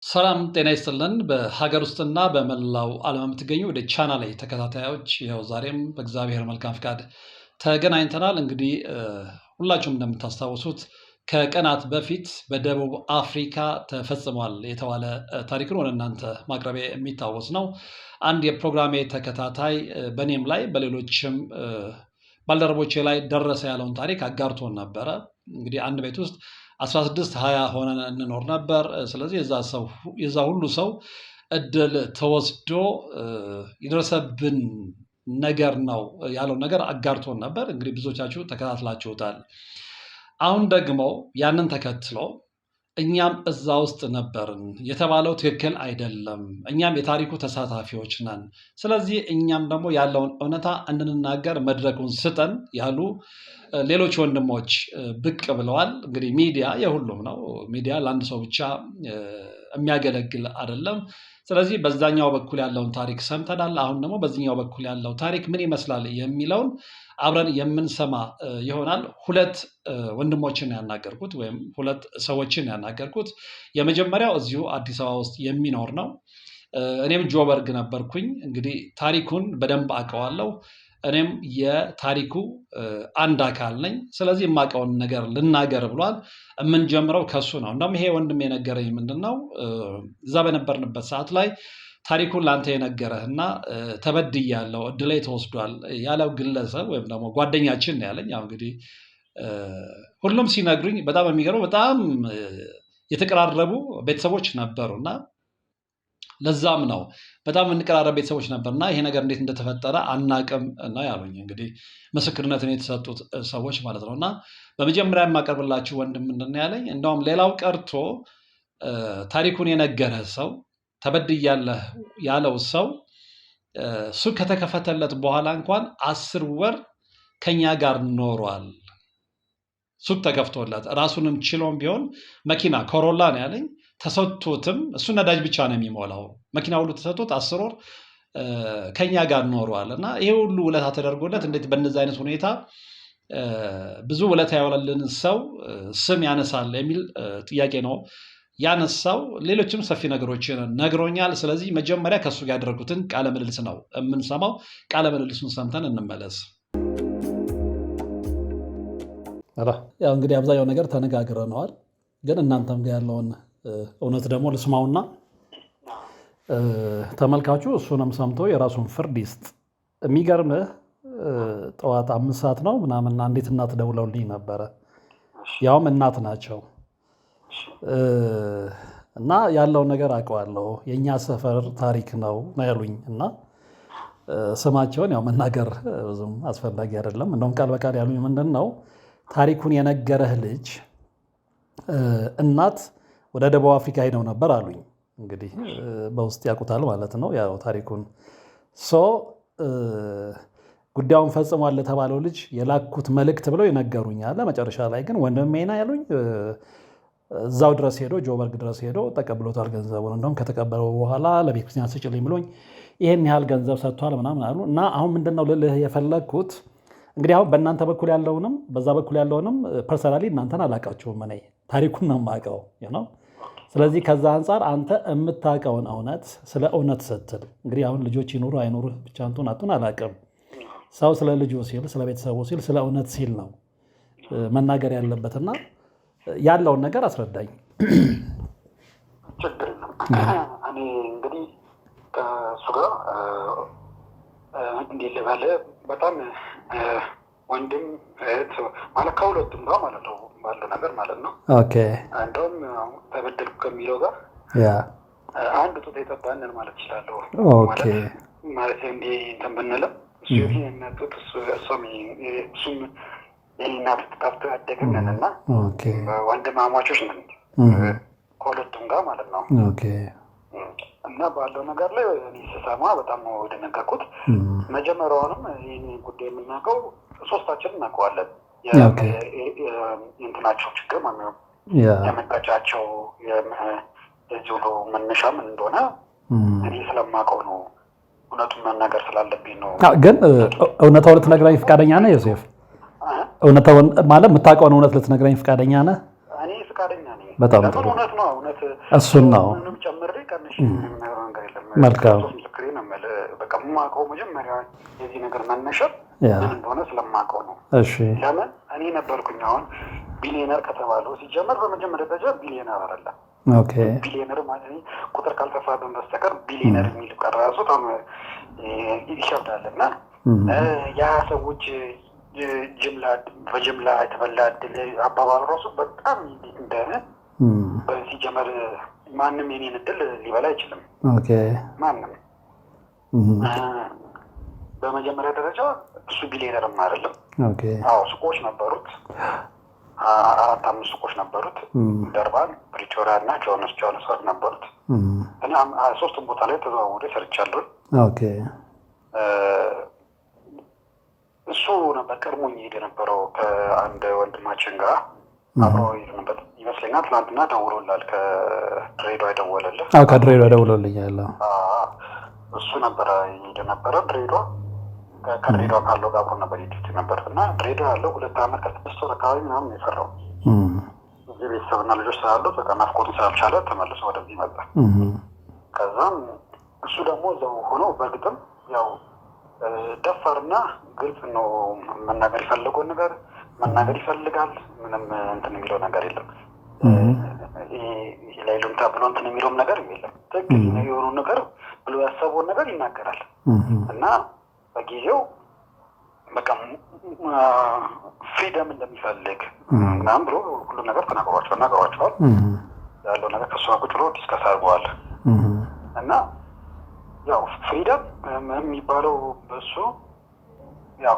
ሰላም ጤና ይስጥልን። በሀገር ውስጥና በመላው ዓለም የምትገኙ ወደ ቻናሌ ተከታታዮች ይኸው ዛሬም በእግዚአብሔር መልካም ፍቃድ ተገናኝተናል። እንግዲህ ሁላችሁም እንደምታስታውሱት ከቀናት በፊት በደቡብ አፍሪካ ተፈጽሟል የተባለ ታሪክን ወደ እናንተ ማቅረቤ የሚታወስ ነው። አንድ የፕሮግራሜ ተከታታይ በእኔም ላይ በሌሎችም ባልደረቦቼ ላይ ደረሰ ያለውን ታሪክ አጋርቶን ነበረ። እንግዲህ አንድ ቤት ውስጥ 16-20 ሆነን እንኖር ነበር። ስለዚህ የዛ ሁሉ ሰው እድል ተወስዶ የደረሰብን ነገር ነው ያለውን ነገር አጋርቶን ነበር። እንግዲህ ብዙዎቻችሁ ተከታትላችሁታል። አሁን ደግሞ ያንን ተከትሎ እኛም እዛ ውስጥ ነበርን፣ የተባለው ትክክል አይደለም፣ እኛም የታሪኩ ተሳታፊዎች ነን፣ ስለዚህ እኛም ደግሞ ያለውን እውነታ እንድንናገር መድረኩን ስጠን ያሉ ሌሎች ወንድሞች ብቅ ብለዋል። እንግዲህ ሚዲያ የሁሉም ነው። ሚዲያ ለአንድ ሰው ብቻ የሚያገለግል አይደለም። ስለዚህ በዛኛው በኩል ያለውን ታሪክ ሰምተናል። አሁን ደግሞ በዚህኛው በኩል ያለው ታሪክ ምን ይመስላል የሚለውን አብረን የምንሰማ ይሆናል። ሁለት ወንድሞችን ያናገርኩት ወይም ሁለት ሰዎችን ያናገርኩት። የመጀመሪያው እዚሁ አዲስ አበባ ውስጥ የሚኖር ነው። እኔም ጆበርግ ነበርኩኝ። እንግዲህ ታሪኩን በደንብ አውቀዋለሁ። እኔም የታሪኩ አንድ አካል ነኝ። ስለዚህ የማውቀውን ነገር ልናገር ብሏል። የምንጀምረው ከሱ ነው። እንደውም ይሄ ወንድም የነገረኝ ምንድነው እዛ በነበርንበት ሰዓት ላይ ታሪኩን ለአንተ የነገረህና ተበድያለሁ፣ እድሌ ተወስዷል ያለው ግለሰብ ወይም ደግሞ ጓደኛችን ነው ያለኝ። ያው እንግዲህ ሁሉም ሲነግሩኝ በጣም የሚገርመው በጣም የተቀራረቡ ቤተሰቦች ነበሩና ለዛም ነው በጣም እንቀራረብ ቤተሰቦች ነበርና ይሄ ነገር እንዴት እንደተፈጠረ አናቅም ነው ያሉኝ። እንግዲህ ምስክርነትን የተሰጡት ሰዎች ማለት ነውና በመጀመሪያ የማቀርብላችሁ ወንድም ምንድን ነው ያለኝ፣ እንደውም ሌላው ቀርቶ ታሪኩን የነገረ ሰው ተበድያለህ ያለው ሰው ሱቅ ከተከፈተለት በኋላ እንኳን 10 ወር ከኛ ጋር ኖሯል። ሱቅ ተከፍቶለት ራሱንም ችሎም ቢሆን መኪና ኮሮላ ነው ያለኝ ተሰጥቶትም እሱ ነዳጅ ብቻ ነው የሚሞላው። መኪና ሁሉ ተሰጥቶት 10 ወር ከኛ ጋር ኖሯል። እና ይሄ ሁሉ ውለታ ተደርጎለት እንዴት በእነዚህ አይነት ሁኔታ ብዙ ውለታ ያወለልን ሰው ስም ያነሳል የሚል ጥያቄ ነው ያነሳው። ሌሎችም ሰፊ ነገሮችን ነግሮኛል። ስለዚህ መጀመሪያ ከሱ ጋር ያደረጉትን ቃለ ምልልስ ነው የምንሰማው። ቃለ ምልልሱን ሰምተን እንመለስ። ያው እንግዲህ አብዛኛው ነገር ተነጋግረነዋል፣ ግን እናንተም ጋር ያለውን እውነት ደግሞ ልስማውና ተመልካቹ እሱንም ሰምቶ የራሱን ፍርድ ይስጥ። የሚገርምህ ጠዋት 5 ሰዓት ነው ምናምን አንዲት እናት ደውለውልኝ ነበረ። ያውም እናት ናቸው እና ያለውን ነገር አውቀዋለሁ፣ የእኛ ሰፈር ታሪክ ነው ያሉኝ። እና ስማቸውን ያው መናገር ብዙም አስፈላጊ አይደለም። እንደውም ቃል በቃል ያሉኝ ምንድን ነው ታሪኩን የነገረህ ልጅ እናት ወደ ደቡብ አፍሪካ ሄደው ነበር አሉኝ። እንግዲህ በውስጥ ያውቁታል ማለት ነው ያው ታሪኩን። ጉዳዩን ፈጽሟል ለተባለው ልጅ የላኩት መልእክት ብለው ይነገሩኛል። መጨረሻ ላይ ግን ወንድሜና ያሉኝ እዛው ድረስ ሄዶ ጆበርግ ድረስ ሄዶ ተቀብሎታል ገንዘቡን። እንደውም ከተቀበለው በኋላ ለቤተ ክርስቲያን ስጭልኝ ብሎኝ ይሄን ያህል ገንዘብ ሰጥቷል ምናምን አሉ። እና አሁን ምንድነው ልልህ የፈለግኩት እንግዲህ አሁን በእናንተ በኩል ያለውንም በዛ በኩል ያለውንም ፐርሰናሊ እናንተን አላውቃችሁም፣ እኔ ታሪኩን ነው የማውቀው ነው። ስለዚህ ከዛ አንጻር አንተ የምታውቀውን እውነት ስለ እውነት ስትል እንግዲህ አሁን ልጆች ይኑሩ አይኑሩ ብቻ አንቱን አላውቅም። ሰው ስለ ልጁ ሲል ስለ ቤተሰቡ ሲል ስለ እውነት ሲል ነው መናገር ያለበትና ያለውን ነገር አስረዳኝ። ችግር የለም። እኔ እንግዲህ ከእሱ ጋር እንዴት ልበል በጣም ወንድም እህት ማለት ከሁለቱም ጋር ማለት ነው ባለው ነገር ማለት ነው። ኦኬ እንደውም ተበደልኩ ከሚለው ጋር አንድ ጡት የጠባንን ማለት ይችላለሁ። ኦኬ ማለት እንዴ እንትን ብንልም እሱ የእናቱት እሱም የእናት ተጣፍቶ ያደግንን እና ወንድማማቾች ነን ከሁለቱም ጋር ማለት ነው። ኦኬ እና ባለው ነገር ላይ እኔ ስሰማ በጣም ነው የደነገጥኩት። መጀመሪያውንም ይህን ጉዳይ የምናውቀው ሶስታችን እናውቀዋለን። የእንትናቸው ችግር ማለት ነው የመጋጫቸው የዚህ ሁሉ መነሻ ምን እንደሆነ እኔ ስለማውቀው ነው። እውነቱን መናገር ስላለብኝ ነው። ግን እውነታውን ልትነግረኝ ፈቃደኛ ነህ ዮሴፍ? እውነታውን ማለት የምታውቀውን እውነት ልትነግረኝ ፈቃደኛ ነህ? እኔ ፈቃደኛ ነኝ። በጣም ጥሩ እውነት ነው እውነት እሱን ነው ምንም ጨምሬ ቀንሽ ነገር የለም መልካም ምስክሬ ነው በቃ የማውቀው መጀመሪያ የዚህ ነገር መነሻ ምን እንደሆነ ስለማውቀው ነው እሺ ለምን እኔ ነበርኩኝ አሁን ቢሊየነር ከተባለው ሲጀመር በመጀመሪያ ደረጃ ቢሊየነር አይደለም ኦኬ ቢሊየነር ማለት ቁጥር ካልተፋበን በስተቀር ቢሊየነር የሚል ቀራሱ በጣም ይከብዳልና ያ ሰዎች በጅምላ የተበላ እድል አባባል ራሱ በጣም እንደሆነ በዚህ ጀመር ማንም የኔን እድል ሊበላ አይችልም ማንም በመጀመሪያ ደረጃ እሱ ቢሊየነርም አይደለም ሱቆች ነበሩት 4-5 ሱቆች ነበሩት ደርባን ፕሪቶሪያ እና ጆሃንስበርግ ነበሩት እና 3 ቦታ ላይ ተዘዋውሬ ሰርቻለሁ እሱ ነበር ቀድሞኝ ሄደ የነበረው ከአንድ ወንድማችን ጋር አብሮ ነበር ይመስለኛል ትናንትና ደውሎላል ከድሬዳዋ ደወለልህ ከድሬዳዋ ደውሎልኛል እሱ ነበር ሄደ ነበረ ድሬዳዋ ከድሬዳዋ ካለው ጋር አብሮ ነበር ሄድት ነበር እና ድሬዳዋ ያለው 2 ዓመት ከ6 ወር አካባቢ ምናምን የሰራው እዚህ ቤተሰብና ልጆች ስላሉት በቃ ናፍቆቱን ስላልቻለ ተመልሶ ወደዚህ መጣ ከዛም እሱ ደግሞ እዛው ሆኖ በግጥም ያው ደፋርና ግልጽ ነው መናገር ይፈልገው ነገር መናገር ይፈልጋል ምንም እንትን የሚለው ነገር የለም ይሄ ላይ ሉምታ ብሎ እንትን የሚለው ነገር የለም ትክክል ነው የሆነው ነገር ብሎ ያሰበው ነገር ይናገራል እና በጊዜው በቃ ፍሪደም እንደሚፈልግ ምናምን ብሎ ሁሉ ነገር ተናግሯቸዋል ያለው ነገር ከሷ ቁጭ ብሎ ዲስከስ አድርገዋል እና ያው ፍሪደም የሚባለው በሱ ያው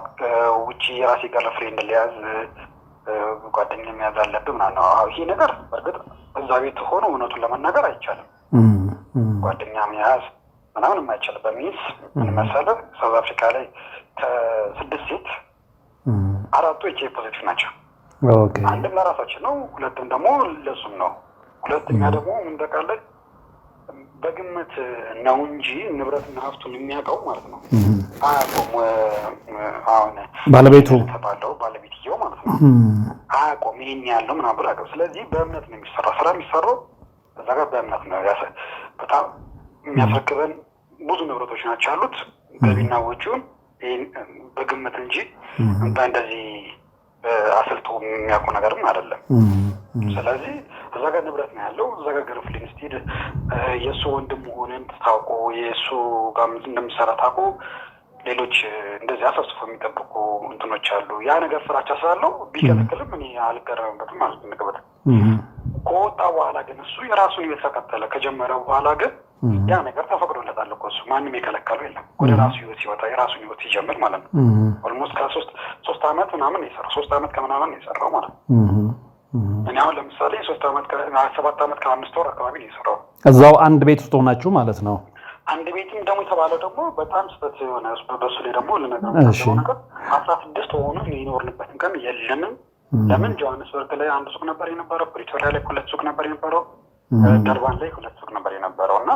ውጪ የራሴ ገርልፍሬንድ ሊያዝ ጓደኛ የሚያዝ አለብህ ምናምን ነው ይሄ ነገር በእርግጥ እዛ ቤት ሆኖ እውነቱን ለመናገር አይቻልም ጓደኛ መያዝ ምናምን የማይቻልም በሚስ ምን መሰለህ ሳውዝ አፍሪካ ላይ ከ6 ሴት 4 ኤች ፖዚቲቭ ናቸው አንድም ለራሳችን ነው ሁለቱም ደግሞ ለሱም ነው ሁለተኛ ደግሞ ምን ተቃለች በግምት ነው እንጂ ንብረትና ሀብቱን የሚያውቀው ማለት ነው አያውቁም አሁን ባለቤቱ ተባለው ባለቤትየው ማለት ነው አያውቁም ይሄን ያለው ምናምን ብሎ አውቀው ስለዚህ በእምነት ነው የሚሰራው ስራ የሚሰራው በዛ ጋር በእምነት ነው በጣም የሚያስረክበን ብዙ ንብረቶች ናቸው ያሉት ገቢና ወጪውን በግምት እንጂ እንደዚህ አስልቶ የሚያውቁ ነገርም አይደለም ስለዚህ እዛ ጋር ንብረት ነው ያለው እዛ ጋር ገርፍሊን ስቲድ የእሱ ወንድም መሆንን ታውቆ የእሱ ጋር እንደምሰራ ታውቆ ሌሎች እንደዚህ አሰብስፎ የሚጠብቁ እንትኖች አሉ ያ ነገር ፍራቻ ስላለው ቢከለክልም እኔ አልገረምበትም አልነቅበትም ከወጣ በኋላ ግን እሱ የራሱን እየተከተለ ከጀመረ በኋላ ግን ያ ነገር ተፈቅዶለታል እኮ እሱ ማንም የከለከለው የለም ወደ ራሱ ህይወት ሲወጣ የራሱን ህይወት ሲጀምር ማለት ነው ኦልሞስት ከ3 ዓመት ምናምን የሰራው 3 ዓመት ከምናምን የሰራው ማለት ነው እኔ አሁን ለምሳሌ 7 ዓመት ከ5 ወር አካባቢ ነው የሰራው እዛው አንድ ቤት ውስጥ ሆናችሁ ማለት ነው አንድ ቤትም ደግሞ የተባለው ደግሞ በጣም ስህተት የሆነ በሱ ላይ ደግሞ ልነግርህ ነገር 16 ሆኖ የሚኖርንበትን ቀን የለንም ለምን ጆሃንስበርግ ላይ 1 ሱቅ ነበር የነበረው ፕሪቶሪያ ላይ 2 ሱቅ ነበር የነበረው ደርባን ላይ 2 ሱቅ ነበር የነበረው እና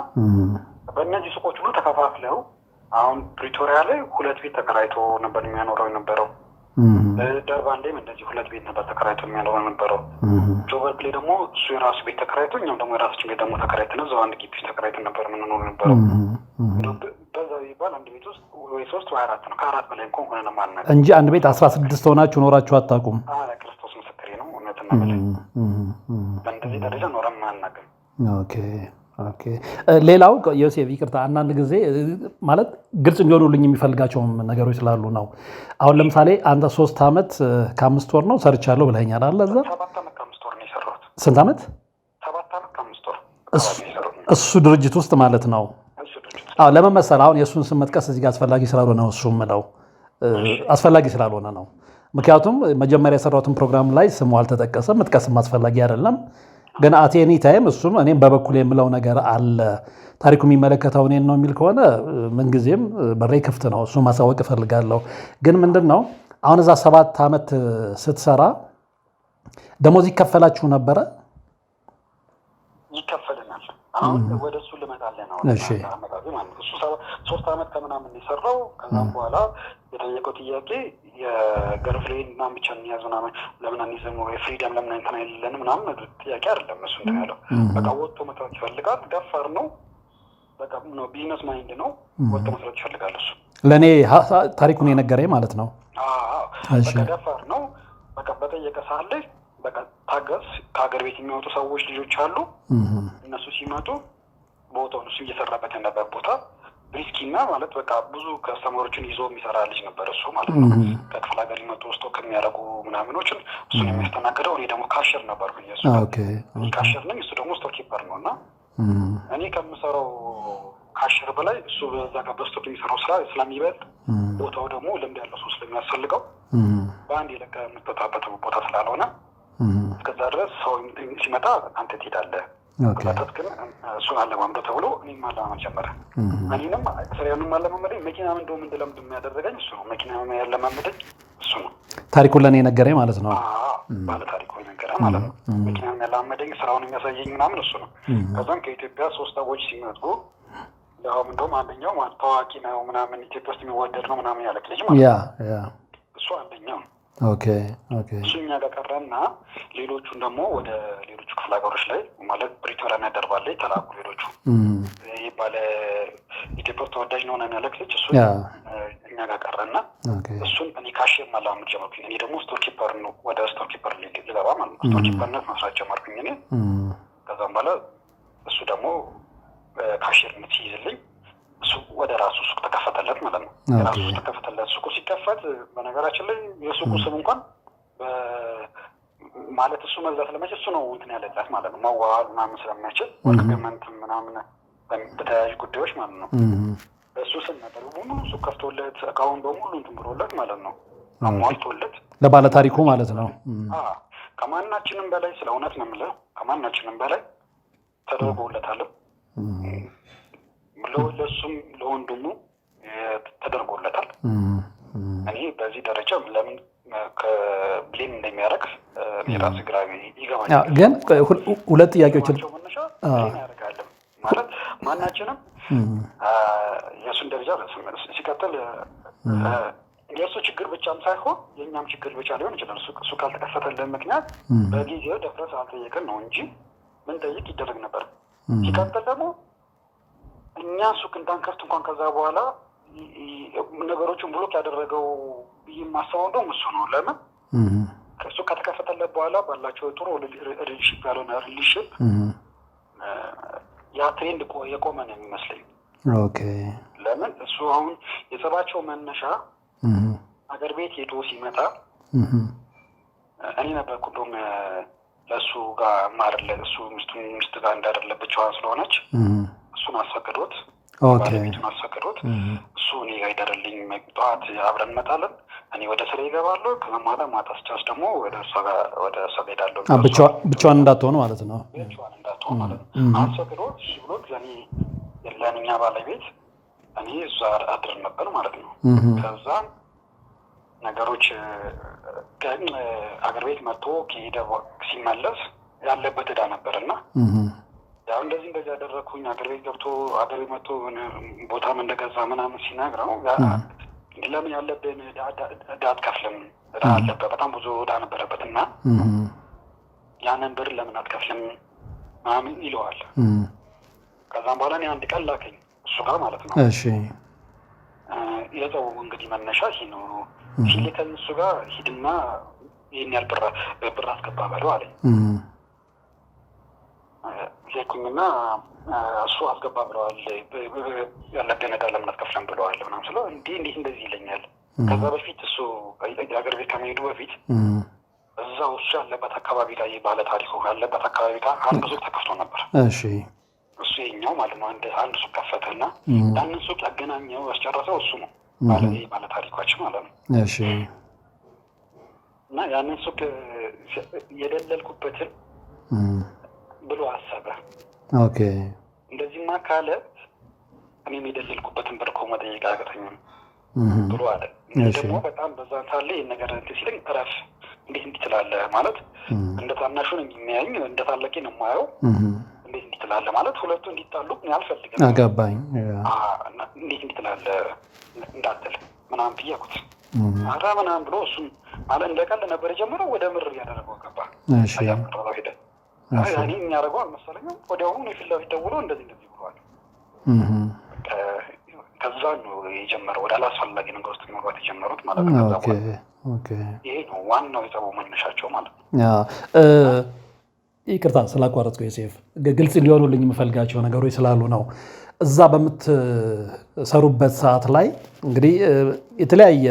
በእነዚህ ሱቆች ሁሉ ተከፋፍለው አሁን ፕሪቶሪያ ላይ 2 ቤት ተከራይቶ ነበር የሚያኖረው የነበረው ደርባን ላይም እንደዚህ 2 ቤት ነበር ተከራይቶ የሚያኖረው የነበረው ጆበርግ ላይ ደግሞ እሱ የራሱ ቤት ተከራይቶ እኛም ደግሞ የራሳችን ቤት ደግሞ ተከራይተን እዛው አንድ ግቢ ተከራይተን ነበር የምንኖር የነበረው በዛ ይባል አንድ ቤት ውስጥ ወይ 3 ወይ 4 ነው ከ4 በላይ እንኳን ሆነን ማናውቅ እንጂ አንድ ቤት 16 ሆናችሁ ኖራችሁ አታውቁም ክርስቶስ ምስክሬ ነው እውነትና ማለት በእንደዚህ ደረጃ ኖረን ማናውቅም ኦኬ ሌላው ዮሴፍ ይቅርታ አንዳንድ ጊዜ ማለት ግልጽ እንዲሆኑልኝ የሚፈልጋቸው ነገሮች ስላሉ ነው አሁን ለምሳሌ አንተ 3 ዓመት ከ5 ወር ነው ሰርቻለሁ ብለኸኛል አይደል እዛ 7 ዓመት ከ5 ወር ነው የሰራሁት ስንት ዓመት 7 ዓመት ከ5 ወር እሱ ድርጅት ውስጥ ማለት ነው ለምን መሰለህ አሁን የእሱን ስም መጥቀስ እዚህ ጋር አስፈላጊ ስላልሆነ ነው እሱም ነው አስፈላጊ ስላልሆነ ነው ምክንያቱም መጀመሪያ የሰራሁትን ፕሮግራም ላይ ስሙ አልተጠቀሰም መጥቀስም አስፈላጊ አይደለም ግን አቴኒ ታይም እሱም እኔም በበኩል የምለው ነገር አለ ታሪኩ የሚመለከተው እኔን ነው የሚል ከሆነ ምንጊዜም በሬ ክፍት ነው እሱ ማሳወቅ እፈልጋለሁ ግን ምንድነው አሁን እዛ 7 ዓመት ስትሰራ ደሞዝ ይከፈላችሁ ነበረ ይከፈልናል አሁን ወደ እሱ ልመጣለን ነው እሺ እሱ 3 ዓመት ከምናምን የሰራው ከዛም በኋላ የጠየቀው ጥያቄ የገርፍሬንድ ምናምን ብቻ እንያዝ ምናምን ለምን አንይዝም ወይ ፍሪደም ለምን እንትን አይደለንም ምናምን ጥያቄ አይደለም። እሱ እንትን ያለው በቃ ወጥቶ መስራት ይፈልጋል። ደፋር ነው። በቃ ነው ቢዝነስ ማይንድ ነው። ወጥቶ መስራት ይፈልጋል። እሱ ለእኔ ታሪኩን የነገረኝ ማለት ነው። በቃ ደፋር ነው። በቃ በጠየቀ ሰዓት ላይ በቃ ታገስ። ከሀገር ቤት የሚወጡ ሰዎች ልጆች አሉ። እነሱ ሲመጡ ቦታውን እሱ እየሰራበት የነበር ቦታ ሪስኪና ማለት በቃ ብዙ ከስተመሮችን ይዞ የሚሰራ ልጅ ነበር እሱ ማለት ነው። ከክፍለ ሀገር ሊመጡ ውስጥ ከሚያደርጉ ምናምኖችን እሱን የሚያስተናግደው። እኔ ደግሞ ካሸር ነበርኩኝ። እሱ ካሸር ነኝ፣ እሱ ደግሞ ስቶር ኪፐር ነው። እና እኔ ከምሰራው ካሸር በላይ እሱ በዛ ጋር በስቶር የሚሰራው ስራ ስለሚበልጥ ቦታው ደግሞ ልምድ ያለው ሰው ስለሚያስፈልገው በአንድ የለቀ የምትወጣበት ቦታ ስላልሆነ እስከዛ ድረስ ሰው ሲመጣ አንተ ትሄዳለህ። ክላታት ግን እሱን አለማምዶ ተብሎ እኔም አለማመድ ጀመረ። እኔንም ስራዬንም አለማመደኝ። መኪናም እንደውም እንድለምድ የሚያደረገኝ እሱ ነው። መኪና ያለማመደኝ እሱ ነው። ታሪኩን ለእኔ ነገረኝ ማለት ነው። ባለ ታሪኩ ነገረ ማለት ነው። መኪናም ያለማመደኝ ስራውን የሚያሳየኝ ምናምን እሱ ነው። ከዛም ከኢትዮጵያ 3 ሰዎች ሲመጡ ያውም እንደውም አንደኛው ታዋቂ ነው ምናምን ኢትዮጵያ ውስጥ የሚወደድ ነው ምናምን ያለቅ ልጅ ማለት ነው። እሱ አንደኛው እሱ እኛ ጋር ቀረና ሌሎቹን ደግሞ ወደ ሌሎቹ ክፍለ ሀገሮች ላይ ማለት ፕሪቶሪያና ደርባን ላይ ተላኩ። ሌሎቹ ይህ ባለ ኢትዮጵያ ውስጥ ተወዳጅ ነው ያለቅ ልጅ እሱ እኛ ጋር ቀረና እሱን እኔ ካሽር ማላመድ ጀመርኩኝ። እኔ ደግሞ ስቶር ኪፐር ነው ወደ ስቶር ኪፐር ልገባ ማለት ነው። ስቶር ኪፐርነት መስራት ጀመርኩኝ እኔ። ከዛም በኋላ እሱ ደግሞ ካሽርነት ሲይዝልኝ እሱ ወደ ራሱ ሱቅ ተከፈተለት ማለት ነው። የራሱ ሱቅ ተከፈተለት። ሱቁ ሲከፈት በነገራችን ላይ የሱቁ ስም እንኳን ማለት እሱ መግዛት ለመችል እሱ ነው እንትን ያለላት ማለት ነው። መዋዋል ምናምን ስለማይችል ወርክመንት ምናምን በተያያዥ ጉዳዮች ማለት ነው። እሱ ስም ነበር በሙሉ ሱቅ ከፍቶለት እቃውን በሙሉ እንትን ብሎለት ማለት ነው። አሟልቶለት ለባለ ታሪኩ ማለት ነው። ከማናችንም በላይ ስለ እውነት ነው የምልህ ከማናችንም በላይ ተደርጎለታል። ለእሱም ለወንድሙ ተደርጎለታል። እኔ በዚህ ደረጃ ለምን ከብሌም እንደሚያደርግ የራስ ግራ ይገባኛል። ግን ሁለት ጥያቄዎች መነሻ ያደርጋል ማለት ማናችንም የእሱን ደረጃ ሲቀጥል የእሱ ችግር ብቻም ሳይሆን የእኛም ችግር ብቻ ሊሆን ይችላል። እሱ ካልተከፈተልን ምክንያት በጊዜው ደፍረስ አልጠየቅን ነው እንጂ ምን ጠይቅ ይደረግ ነበር። ሲቀጥል ደግሞ እኛ ሱቅ እንዳንከፍት እንኳን ከዛ በኋላ ነገሮችን ብሎክ ያደረገው የማስበው እንደውም እሱ ነው። ለምን እሱ ከተከፈተለት በኋላ ባላቸው ጥሩ ሪሌሽፕ ያልሆነ ሪሌሽፕ ያ ትሬንድ የቆመ ነው የሚመስለኝ። ለምን እሱ አሁን የጸባቸው መነሻ አገር ቤት ሄዶ ሲመጣ እኔ ነበርኩ እንደውም ለእሱ ጋር ማርለት እሱ ሚስት ጋር እንዳደለ ብቻዋን ስለሆነች እሱን አስፈቅዶት ባለቤቱን አስፈቅዶት እሱ እኔ ጋር ይደርልኝ ጠዋት አብረን እንመጣለን። እኔ ወደ ስራ ይገባለሁ። ማታ ስቻስ ደግሞ ወደ እሷ ጋር ሄዳለሁ። ብቻዋን እንዳትሆን ማለት ነው። ብቻዋን እንዳትሆን ማለት ነው። አስፈቅዶት እሺ ብሎት ለእኛ ባለቤት እኔ እሷ አድር ነበር ማለት ነው። ከዛ ነገሮች አገር ቤት መጥቶ ከሄደ ሲመለስ ያለበት ዕዳ ነበርና ያው እንደዚህ ያደረኩኝ አገር ቤት ገብቶ አገር ቤት መጥቶ ቦታም እንደገዛ ምናምን ሲነግረው ለምን ያለብን ዕዳ አትከፍልም? ዕዳ አለበት፣ በጣም ብዙ ዕዳ ነበረበት እና ያንን ብር ለምን አትከፍልም ምናምን ይለዋል። ከዛም በኋላ እኔ አንድ ቀን ላከኝ እሱ ጋር ማለት ነው። የጸቡ እንግዲህ መነሻ ይሄ ነው። ሲልከኝ እሱ ጋር ሂድና ይህን ያህል ብር አስገባ በለው አለኝ። ሄድኩኝና እሱ አስገባ ብለዋል። ያለብን ዕዳ ለምን አትከፍልም ብለዋል ምናምን ስለው እንዴት እንደዚህ ይለኛል። ከዛ በፊት እሱ የሀገር ቤት ከመሄዱ በፊት እዛው እሱ ያለበት አካባቢ ላይ ባለ ታሪኩ ያለበት አካባቢ ጋር አንድ ሱቅ ተከፍቶ ነበር። እሱ የኛው ማለት ነው። አንድ ሱቅ ከፈተና ያንን ሱቅ ያገናኘው ያስጨረሰው እሱ ነው ባለ ታሪኳችን ማለት ነው። እና ያንን ሱቅ የደለልኩበትን ብሎ አሰበ። እንደዚህማ ካለ እኔም የደለልኩበትን ብር እኮ መጠየቅ አያቅተኝም ብሎ አለ። ደግሞ በጣም በዛን ሳለ ይህን ነገር እንትን ሲለኝ እረፍ፣ እንዴት እንዲህ ትላለህ ማለት እንደ ታናሹ ነው የሚያየኝ፣ እንደ ታላቄ ነው የማየው። እንዴት እንዲህ ትላለህ ማለት ሁለቱ እንዲጣሉ እኔ አልፈልግም። አገባኝ። እንዴት እንዲህ ትላለህ እንዳትል ምናምን ብዬ አልኩት። ኧረ ምናምን ብሎ እሱም ማለት እንደ ቀልድ ነበር የጀመረው፣ ወደ ምር እያደረገው ገባ። ሄደ። እኔ የሚያደርገው አልመሰለኝም። ወዲያውኑ ፊት ለፊት ደውሎ እንደዚህ ብለዋል። ከዛ ነው የጀመረው ወደ አላስፈላጊ ነገር ውስጥ መግባት የጀመሩት ማለት ነው። ይሄ ነው ዋናው የጸቡ መነሻቸው ማለት ነው። ይቅርታ ስላቋረጥኩ ዮሴፍ፣ ግልጽ እንዲሆኑልኝ የምፈልጋቸው ነገሮች ስላሉ ነው። እዛ በምትሰሩበት ሰዓት ላይ እንግዲህ የተለያየ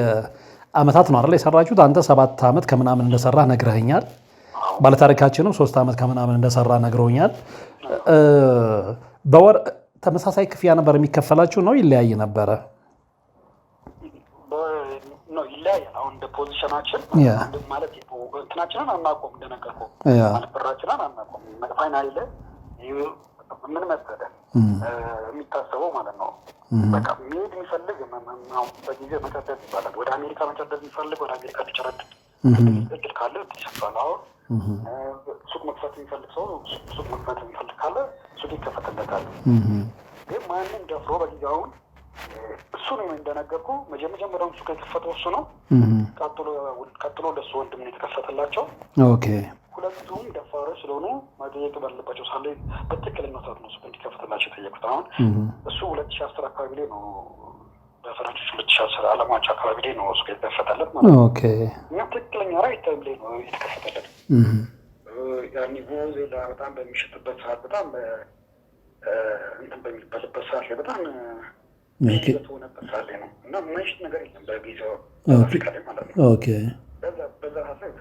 አመታት ነው አይደል የሰራችሁት? አንተ 7 ዓመት ከምናምን እንደሰራ ነግረኸኛል። ባለታሪካችንም 3 ዓመት ከምናምን እንደሰራ ነግረውኛል። በወር ተመሳሳይ ክፍያ ነበር የሚከፈላችሁ ነው ይለያይ ነበረ? ይለያያል። አሁን እንደ ፖዚሽናችን ማለት እንትናችንን አናውቀውም፣ እንደነገርኩህ ማለት ብራችንን አናውቀውም። ፋይናል ላይ ምን መሰለህ የሚታሰበው ማለት ነው። በቃ መሄድ የሚፈልግ በጊዜ መጨደድ ይባላል። ወደ አሜሪካ መጨደድ የሚፈልግ ወደ አሜሪካ ሊጨረድድ እድል ካለ ይሰፋል። አሁን ሱቅ መክፈት የሚፈልግ ሰው ሱቅ መክፈት የሚፈልግ ካለ ሱቅ ይከፈትለታል። ግን ማንም ደፍሮ በጊዜ አሁን እሱ ነው እንደነገርኩ መጀመሪያውን ሱቅ የከፈተው እሱ ነው። ቀጥሎ ለሱ ወንድም ነው የተከፈተላቸው። ሁለቱም ደፋሮች ስለሆኑ መጠየቅ ባለባቸው ሳለ በትክክለኛው ሰዓት ነው ሱቅ እንዲከፈትላቸው የጠየቁት። አሁን እሱ 2010 አካባቢ ላይ ነው በፈረንጆች 2010 አለማዎች አካባቢ ላይ ነው ሱቅ የተከፈተለት ማለት ነው። እኛ ትክክለኛ ራይት ታይም ላይ ነው የተከፈተለት። ያኔ ቬኔዙዌላ በጣም በሚሸጥበት ሰዓት በጣም እንትን በሚባልበት ሰዓት ላይ በጣም በሆነበት ሰዓት ላይ ነው እና የማይሸጥ ነገር የለም በጊዜው አፍሪካ ላይ ማለት ነው። በዛ ሀሳብ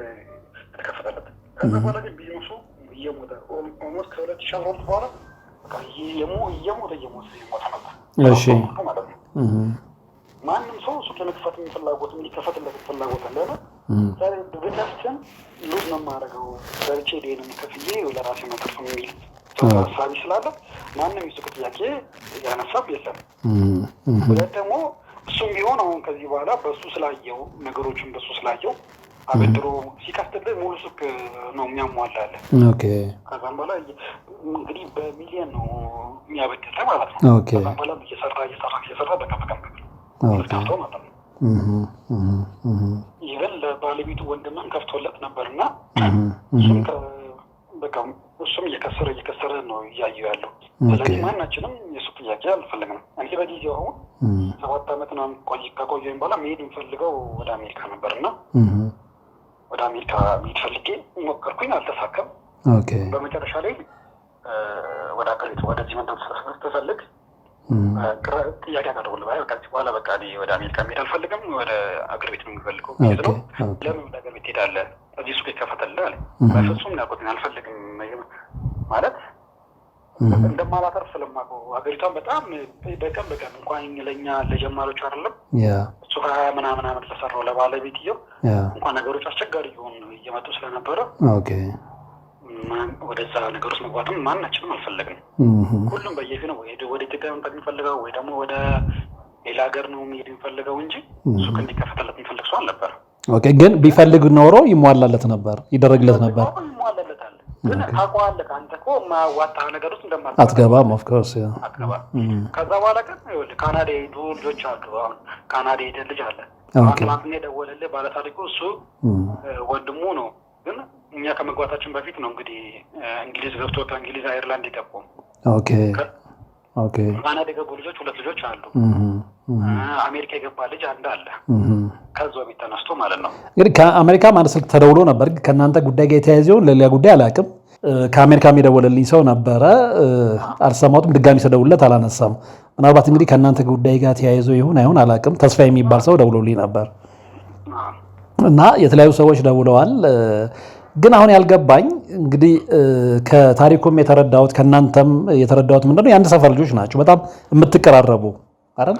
የተከፈተለት። ከዛ በኋላ ግን ቢዝነሱ እየሞተ ኦልሞስት ከ2012 በኋላ እየሞተ ነበር ማለት ነው። ማንም ሰው ሱቅ የመክፈት ፍላጎት ሊከፈትለት ፍላጎት አለና ብከፍትም ሉዝ ነው የማደርገው ሰርቼ ዴንም ከፍዬ ለራሴ መተርፍ የሚል ሀሳቢ ስላለ ማንም የሱቅ ጥያቄ ያነሳብ የለም። ሁለት ደግሞ እሱም ቢሆን አሁን ከዚህ በኋላ በሱ ስላየው ነገሮችን በሱ ስላየው አበድሮ ሲከፍትልህ ሙሉ ሱቅ ነው የሚያሟላለ። ከዛም በኋላ እንግዲህ በሚሊዮን ነው የሚያበድር ማለት ነው። ከዛም በኋላ እየሰራ በቀን ከፍተው ማለት ነው። ይህን ለባለቤቱ ወንድምን ከፍቶለት ነበርና እሱም እየከሰረ ነው እያየው ያለው። ስለዚህ ማናችንም የሱ ጥያቄ አልፈለግንም። እኔ በጊዜው አሁን 7 ዓመት ምናምን ከቆየሁኝ በኋላ መሄድ የምፈልገው ወደ አሜሪካ ነበርና ወደ አሜሪካ መሄድ ፈልጌ ሞከርኩኝ፣ አልተሳካም። በመጨረሻ ላይ ወደ አገሪቱ ወደዚህ መንደር ስትፈልግ ጥያቄ አቀረቡልህ። ከዚህ በኋላ በቃ ወደ አሜሪካ መሄድ አልፈልግም፣ ወደ አገር ቤት ነው የሚፈልገው ነው። ለምን ወደ አገር ቤት ትሄዳለህ? እዚህ ሱቅ ይከፈተልህ አለ። በፍጹም ያልኩትን አልፈልግም ማለት እንደማላተርፍ ስለማውቀው ሀገሪቷን በጣም በቀን እንኳን ለእኛ ለጀማሪዎች አይደለም እሱ 20 ምናምን ዓመት ለሰራው ለባለቤትየው እንኳን ነገሮች አስቸጋሪ እየመጡ ስለነበረ ወደዛ ነገር ውስጥ መግባትም ማናችንም አልፈለግንም። ሁሉም በየፊት ነው ወደ ኢትዮጵያ መምጣት የሚፈልገው ወይ ደግሞ ወደ ሌላ ሀገር ነው የሚሄድ የሚፈልገው እንጂ ሱቅ እንዲከፈተለት የሚፈልግ ሰው አልነበረ። ግን ቢፈልግ ኖሮ ይሟላለት ነበር፣ ይደረግለት ነበር። ይሟላለታል። ግን ታውቀዋለህ አንተ እኮ የማያዋጣ ነገር ውስጥ አትገባም። ኦፍኮርስ አትገባም። ከዛ በኋላ ግን ካናዳ የሄዱ ልጆች አሉ። አሁን ካናዳ የሄደ ልጅ አለ። ትናንትና የደወለልህ ባለታሪኩ እሱ ወንድሙ ነው። ግን እኛ ከመግባታችን በፊት ነው እንግዲህ እንግሊዝ ገብቶ ከእንግሊዝ አይርላንድ የገቡ ካናዳ የገቡ ልጆች 2 ልጆች አሉ። አሜሪካ የገባ ልጅ አንድ አለ። ከዛ ቤት ተነስቶ ማለት ነው እንግዲህ ከአሜሪካ ማለት ስልክ ተደውሎ ነበር። ከእናንተ ጉዳይ ጋር የተያያዘውን ለሌላ ጉዳይ አላውቅም። ከአሜሪካ የደወለልኝ ሰው ነበረ፣ አልሰማሁትም። ድጋሚ ስደውልለት አላነሳም። ምናልባት እንግዲህ ከእናንተ ጉዳይ ጋር ተያይዞ ይሁን አይሁን አላውቅም። ተስፋ የሚባል ሰው ደውሎልኝ ነበር እና የተለያዩ ሰዎች ደውለዋል። ግን አሁን ያልገባኝ እንግዲህ ከታሪኩም የተረዳሁት ከእናንተም የተረዳሁት ምንድነው የአንድ ሰፈር ልጆች ናቸው። በጣም የምትቀራረቡ አይደል?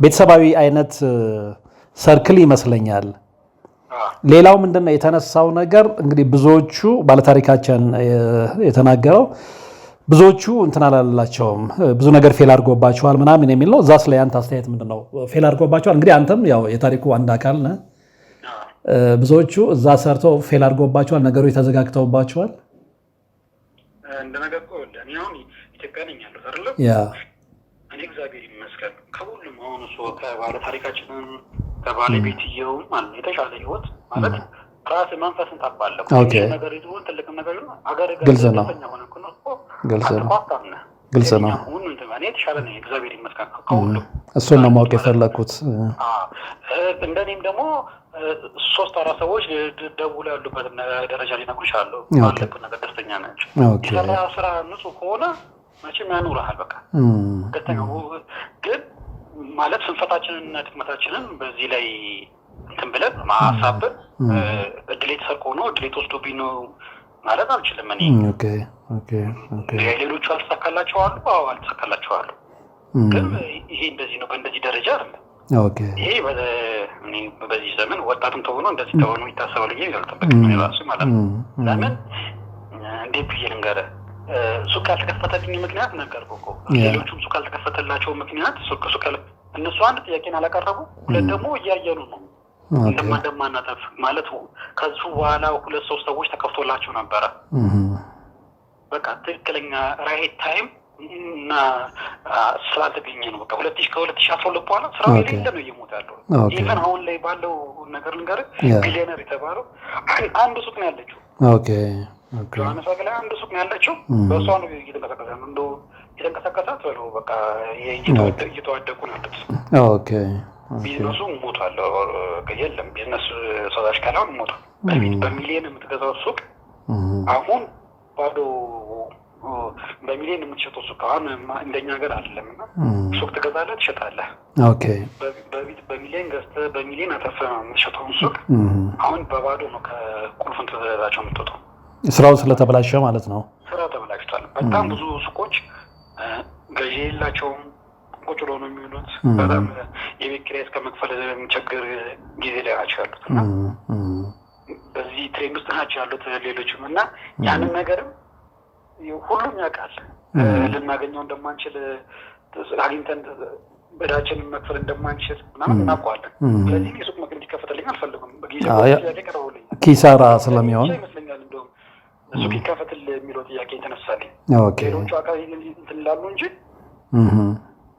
ቤተሰባዊ አይነት ሰርክል ይመስለኛል። ሌላው ምንድነው የተነሳው ነገር እንግዲህ ብዙዎቹ ባለታሪካችን የተናገረው ብዙዎቹ እንትን አላላቸውም፣ ብዙ ነገር ፌል አድርጎባቸዋል ምናምን የሚል ነው። እዛስ ላይ አንተ አስተያየት ምንድነው? ፌል አድርጎባቸዋል እንግዲህ አንተም ያው የታሪኩ አንድ አካል ነህ። ብዙዎቹ እዛ ሰርተው ፌል አድርጎባቸዋል፣ ነገሮች ተዘጋግተውባቸዋል። እንደነገርኩህ እኔ አሁን ኢትዮጵያ ነኝ ያለሁት አይደለም። እኔ እግዚአብሔር ይመስገን ከሁሉም አሁን እሱ ከባለ ታሪካችንን ከባለቤትየው ማለት የተሻለ ህይወት ማለት ራስ መንፈስን ታባለህ ነገር ይዞ ትልቅ ነገር ነው አገር ግልጽ ነው ግልጽ ነው እኔ የተሻለ ነው እግዚአብሔር ይመስገን ከሁሉ እሱን ነው ማወቅ የፈለኩት እንደኔም ደግሞ 3-4 ሰዎች ደውለው ያሉበት ደረጃ ሊነግሩሽ አሉ ማለት ነገር ደስተኛ ናቸው የሰራ ስራ ንጹህ ከሆነ መቼም ያኑርሃል በቃ ከተኛው ግን ማለት ስንፈታችንን እና ድክመታችንን በዚህ ላይ እንትን ብለን ማሳበብ ድሌት ሰርቆ ነው ድሌት ወስዶብኝ ነው ማለት አልችልም እኔ ሌሎቹ አልተሳካላቸው አሉ አልተሳካላቸው አሉ ግን ይሄ እንደዚህ ነው በእንደዚህ ደረጃ አይደለም ይሄ በዚህ ዘመን ወጣትም ተሆኖ እንደዚህ ተሆኖ ይታሰባል ይሄ ያልተጠበቀ ራሱ ማለት ነው ለምን እንዴት ብዬ ልንገርህ ሱቅ ያልተከፈተልኝ ምክንያት ነገር እኮ ሌሎቹም ሱቅ ያልተከፈተላቸው ምክንያት ሱቅ እነሱ አንድ ጥያቄን አላቀረቡ ሁለት ደግሞ እያየኑ ነው እንደማናጠፍ ማለት ከሱ በኋላ 2-3 ሰዎች ተከፍቶላቸው ነበረ በቃ ትክክለኛ ራይት ታይም እና ስላልተገኘ ነው በቃ 2012 በኋላ ስራው የሌለ ነው እየሞተ ያለው ኢቨን አሁን ላይ ባለው ነገር ልንገርህ ቢሊዮነር የተባለው አንድ ሱቅ ነው ያለችው ጆሃንስ አገላ አንድ ሱቅ ነው ያለችው በሷ ነው እየተንቀሳቀሰ ነው እንደው የተንቀሳቀሳት ነው በቃ እየተዋደቁ ነው ያሉት ቢዝነሱ ሞቷል የለም ቢዝነስ ሰዳሽ ካላውን ሞቷል በሚሊዮን የምትገዛው ሱቅ አሁን ባዶ በሚሊዮን የምትሸጠው ሱቅ አሁን እንደኛ ሀገር አይደለምና ሱቅ ትገዛለህ ትሸጣለህ በሚሊዮን ገዝተህ በሚሊዮን አተርፈህ የምትሸጠውን ሱቅ አሁን በባዶ ነው ከቁልፉን ተዘጋጅተው የምትወጣው ስራው ስለተበላሸ ማለት ነው ስራው ተበላሽቷል በጣም ብዙ ሱቆች ገዢ የላቸውም ቁጭ ብለው ነው የሚውሉት በጣም የቤት ኪራይ እስከመክፈል የሚቸግር ጊዜ ላይ ናቸው ያሉት እና በዚህ ትሬንድ ውስጥ ናቸው ያሉት ሌሎችም እና ያንን ነገርም ሁሉም ያውቃል ልናገኘው እንደማንችል አግኝተን በዳችንን መክፈል እንደማንችል ምናምን እናውቀዋለን ስለዚህ የሱቅ መግቢያ እንዲከፈትልኝ አልፈልግም ኪሳራ ስለሚሆን ይመስለኛል እንደውም ሱቅ ይከፈትል የሚለው ጥያቄ የተነሳልኝ ሌሎቹ አካባቢ እንትን ይላሉ እንጂ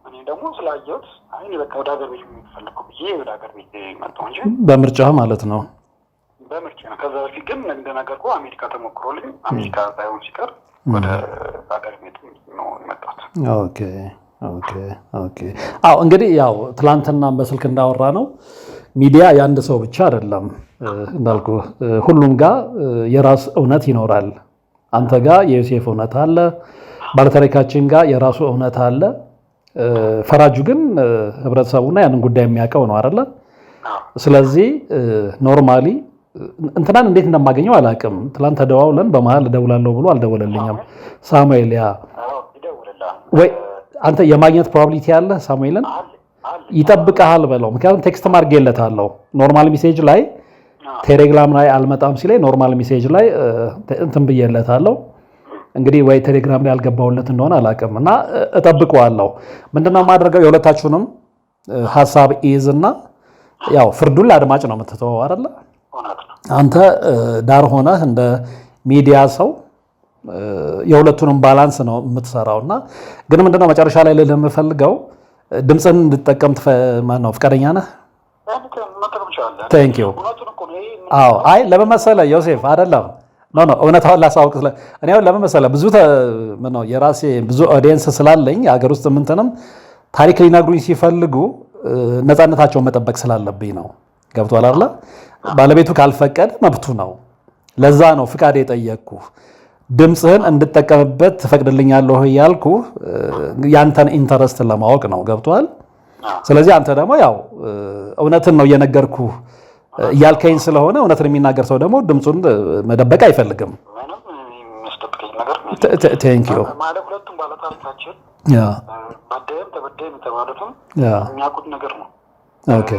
እኔ ደግሞ ስላየሁት እኔ በቃ ወደ ሀገር ቤት የሚፈልገው ብዬ ወደ ሀገር ቤት መጣሁ እንጂ በምርጫ ማለት ነው በምርጫ ነው ከዛ በፊት ግን እንደነገርኩህ አሜሪካ ተሞክሮልኝ አሜሪካ ሳይሆን ሲቀር ወደ ሀገር ቤት ነው የመጣሁት አዎ እንግዲህ ያው ትላንትና በስልክ እንዳወራ ነው ሚዲያ የአንድ ሰው ብቻ አይደለም እንዳልኩ ሁሉም ጋር የራስ እውነት ይኖራል አንተ ጋር የዮሴፍ እውነት አለ ባለታሪካችን ጋር የራሱ እውነት አለ ፈራጁ ግን ህብረተሰቡና ያንን ጉዳይ የሚያውቀው ነው አይደለ ስለዚህ ኖርማሊ እንትናን እንዴት እንደማገኘው አላውቅም ትላንት ተደዋውለን በመሃል እደውላለሁ ብሎ አልደወለልኝም ሳሙኤል ያ ወይ አንተ የማግኘት ፕሮባቢሊቲ አለ ሳሙኤልን ይጠብቀሃል በለው ምክንያቱም ቴክስት ማርጌለታለሁ ኖርማል ሜሴጅ ላይ ቴሌግራም ላይ አልመጣም ሲለኝ ኖርማል ሜሴጅ ላይ እንትን ብዬለታለሁ እንግዲህ ወይ ቴሌግራም ላይ አልገባውለት እንደሆነ አላውቅም እና እጠብቀዋለሁ ምንድነው ማድረገው የሁለታችሁንም ሐሳብ ኢዝና ያው ፍርዱን ለአድማጭ ነው የምትተወው አይደለ አንተ ዳር ሆነህ እንደ ሚዲያ ሰው የሁለቱንም ባላንስ ነው የምትሰራውና ግን ምንድነው መጨረሻ ላይ ልልህ የምፈልገው ድምጽን እንድትጠቀም ማነው ፍቃደኛ ነህ ቴንክ ዩ አዎ አይ ለምን መሰለህ ዮሴፍ አይደለም ኖ እውነታውን ላሳውቅ እኔ ለምን መሰለህ ብዙ ነው የራሴ ብዙ ኦዲየንስ ስላለኝ ሀገር ውስጥ ምንተንም ታሪክ ሊነግሩኝ ሲፈልጉ ነፃነታቸውን መጠበቅ ስላለብኝ ነው ገብቷል አይደል ባለቤቱ ካልፈቀደ መብቱ ነው ለዛ ነው ፍቃድ የጠየቅኩ ድምጽህን እንድትጠቀምበት ትፈቅድልኛለህ ያልኩ ያንተን ኢንተረስት ለማወቅ ነው ገብቷል ስለዚህ አንተ ደግሞ ያው እውነትን ነው እየነገርኩ ያልከኝ ስለሆነ እውነትን የሚናገር ሰው ደግሞ ድምጹን መደበቅ አይፈልግም ቴንክ ዩ ማለት ሁለቱም ባለታሪካችን ባደም ተበደም ተባሉትም የሚያውቁት ነገር ነው ኦኬ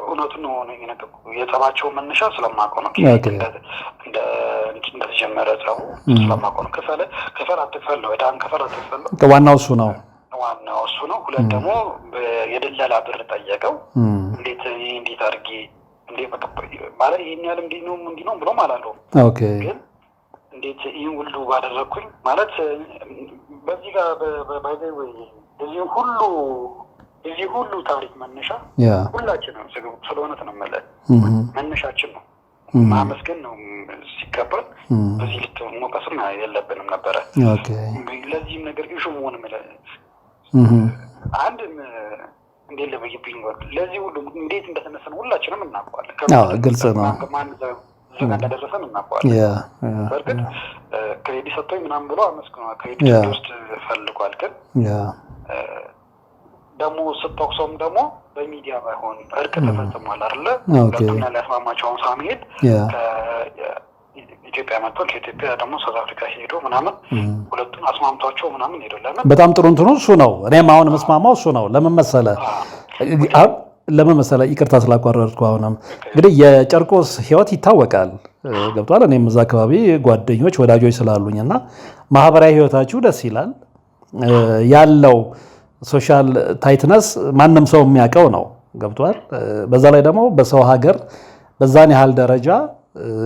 እውነቱን ነው የነገርኩ የጸባቸው መነሻ ስለማውቀው ነው እንደተጀመረ ጸቡ ስለማውቀው ነው ከፈል አትክፈል ነው እዳን ከፈል አትክፈል ነው ዋናው እሱ ነው ሁለት ደግሞ የደላላ ብር ጠየቀው እንዴት አድርጌ ማለት ይሄን ያህል እንዲህ ነው ብሎ ማለት ነው ኦኬ ግን እንዴት ይሄን ሁሉ ባደረኩኝ ማለት በዚህ ጋር ባይዘይ ወይ በዚህ ሁሉ እዚህ ሁሉ ታሪክ መነሻ ሁላችንም ስለሆነ ነው ማለት መነሻችን ነው። ማመስገን ነው ሲቀበል በዚህ ልክ ሞቀስም የለብንም ነበረ። ለዚህም ነገር ግን ሹሙን አንድ እንዴት ለበይብኝ ለዚህ ሁሉ እንዴት እንደተነሰነ ሁላችንም እናውቀዋለን። ግልጽ ነው። ማን ዘጋ እንደደረሰን እናውቀዋለን። በርግጥ ክሬዲት ሰጥቶኝ ምናምን ብሎ አመስግኗል። ክሬዲት ውስጥ ፈልጓል። ግን ደግሞ ስትወቅሰውም ደግሞ በሚዲያ ባይሆን እርቅ ተፈጽሟል አይደለ? ሁለቱም ያለስማማቸውን ሳምሄድ ኢትዮጵያ መጥቶ ከኢትዮጵያ ደግሞ ሳውዝ አፍሪካ ሄዶ ምናምን ሁለቱን አስማምቷቸው ምናምን ሄዶ ለምን በጣም ጥሩ እንትኑ እሱ ነው። እኔም አሁን መስማማው እሱ ነው። ለምን መሰለ ይቅርታ ስላቋረጥኩ። አሁንም እንግዲህ የጨርቆስ ህይወት ይታወቃል። ገብቷል። እኔም እዛ አካባቢ ጓደኞች ወዳጆች ስላሉኝና ማህበራዊ ህይወታችሁ ደስ ይላል። ያለው ሶሻል ታይትነስ ማንም ሰው የሚያውቀው ነው። ገብቷል። በዛ ላይ ደግሞ በሰው ሀገር በዛን ያህል ደረጃ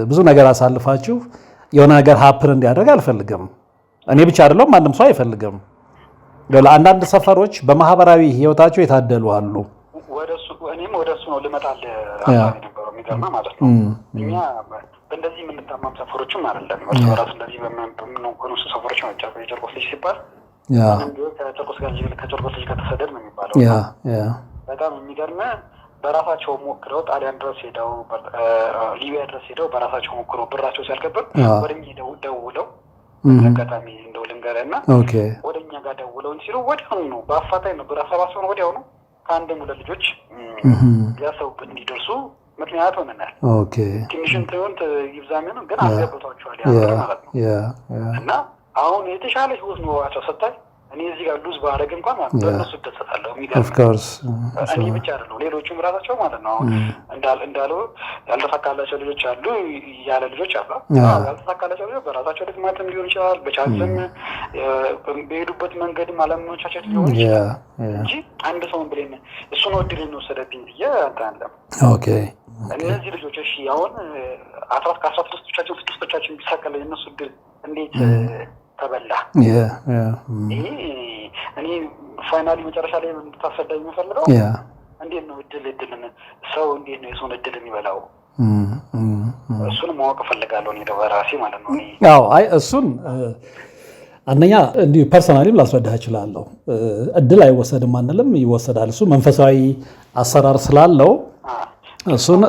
ብዙ ነገር አሳልፋችሁ የሆነ ነገር ሀፕን እንዲያደርግ አልፈልግም። እኔ ብቻ አይደለም፣ ማንም ሰው አይፈልግም። አንዳንድ ሰፈሮች በማህበራዊ ህይወታቸው የታደሉ አሉ። እኔም ወደሱ ነው ልመጣልህ አሳቢ ነበረው። የሚገርምህ ማለት ነው እኛ በእንደዚህ የምንታማም ሰፈሮችም አይደለም። እርስ በራስ እንደዚህ በምንሆኑ ሰፈሮች ነው። የጨርቆስ ልጅ ሲባል ከጨርቆስ ልጅ ከተሰደድ ነው የሚባለው። በጣም የሚገርምህ በራሳቸው ሞክረው ጣሊያን ድረስ ሄደው ሊቢያ ድረስ ሄደው በራሳቸው ሞክረው ብራቸው ሲያልቀብር ወደኛ ደውለው አጋጣሚ እንደው ልንገርህና ወደኛ ጋር ደውለው ሲሉ ወዲያውኑ ነው በአፋጣኝ ነው ብር አሰባስበው ወዲያውኑ ከአንድም ሁለት ልጆች ያሰቡበት እንዲደርሱ ምክንያት ሆነናል። ትንሽም ትሆን ይብዛምን ግን አስገብቷቸዋል ማለት ነው። እና አሁን የተሻለ ህይወት ኖሯቸው ሰጣኝ። እኔ እዚህ ጋር ሉዝ ባረግ እንኳን ማለት በእነሱ ደሰታለሁ። እኔ ብቻ አይደለም ሌሎቹም ራሳቸው ማለት ነው። አሁን እንዳለው ያልተሳካላቸው ልጆች አሉ፣ ያለ ልጆች አሉ። ያልተሳካላቸው ልጆች በራሳቸው ድክመትም ሊሆን ይችላል፣ በቻንስም በሄዱበት መንገድም አለመቻቸት ሊሆን ይችላል እንጂ አንድ ሰውን ብሌን እሱ ነው እድል የሚወሰደብኝ ብዬ አንተናለም። እነዚህ ልጆች እሺ አሁን 16ቶቻችን ቢሳካለ የእነሱ እድል እንዴት ተበላ? እኔ ፋይናሊ መጨረሻ ላይ እንድታስረዳኝ የምፈልገው እንዴት ነው እድልን ሰው እንዴት ነው የሰውን እድል የሚበላው? እሱን ማወቅ እፈልጋለሁ እኔ በራሴ ማለት ነው። አይ እሱን አንደኛ እንዲሁ ፐርሰናሊም ላስረዳህ እችላለሁ። እድል አይወሰድም አንልም፣ ይወሰዳል። እሱ መንፈሳዊ አሰራር ስላለው እሱን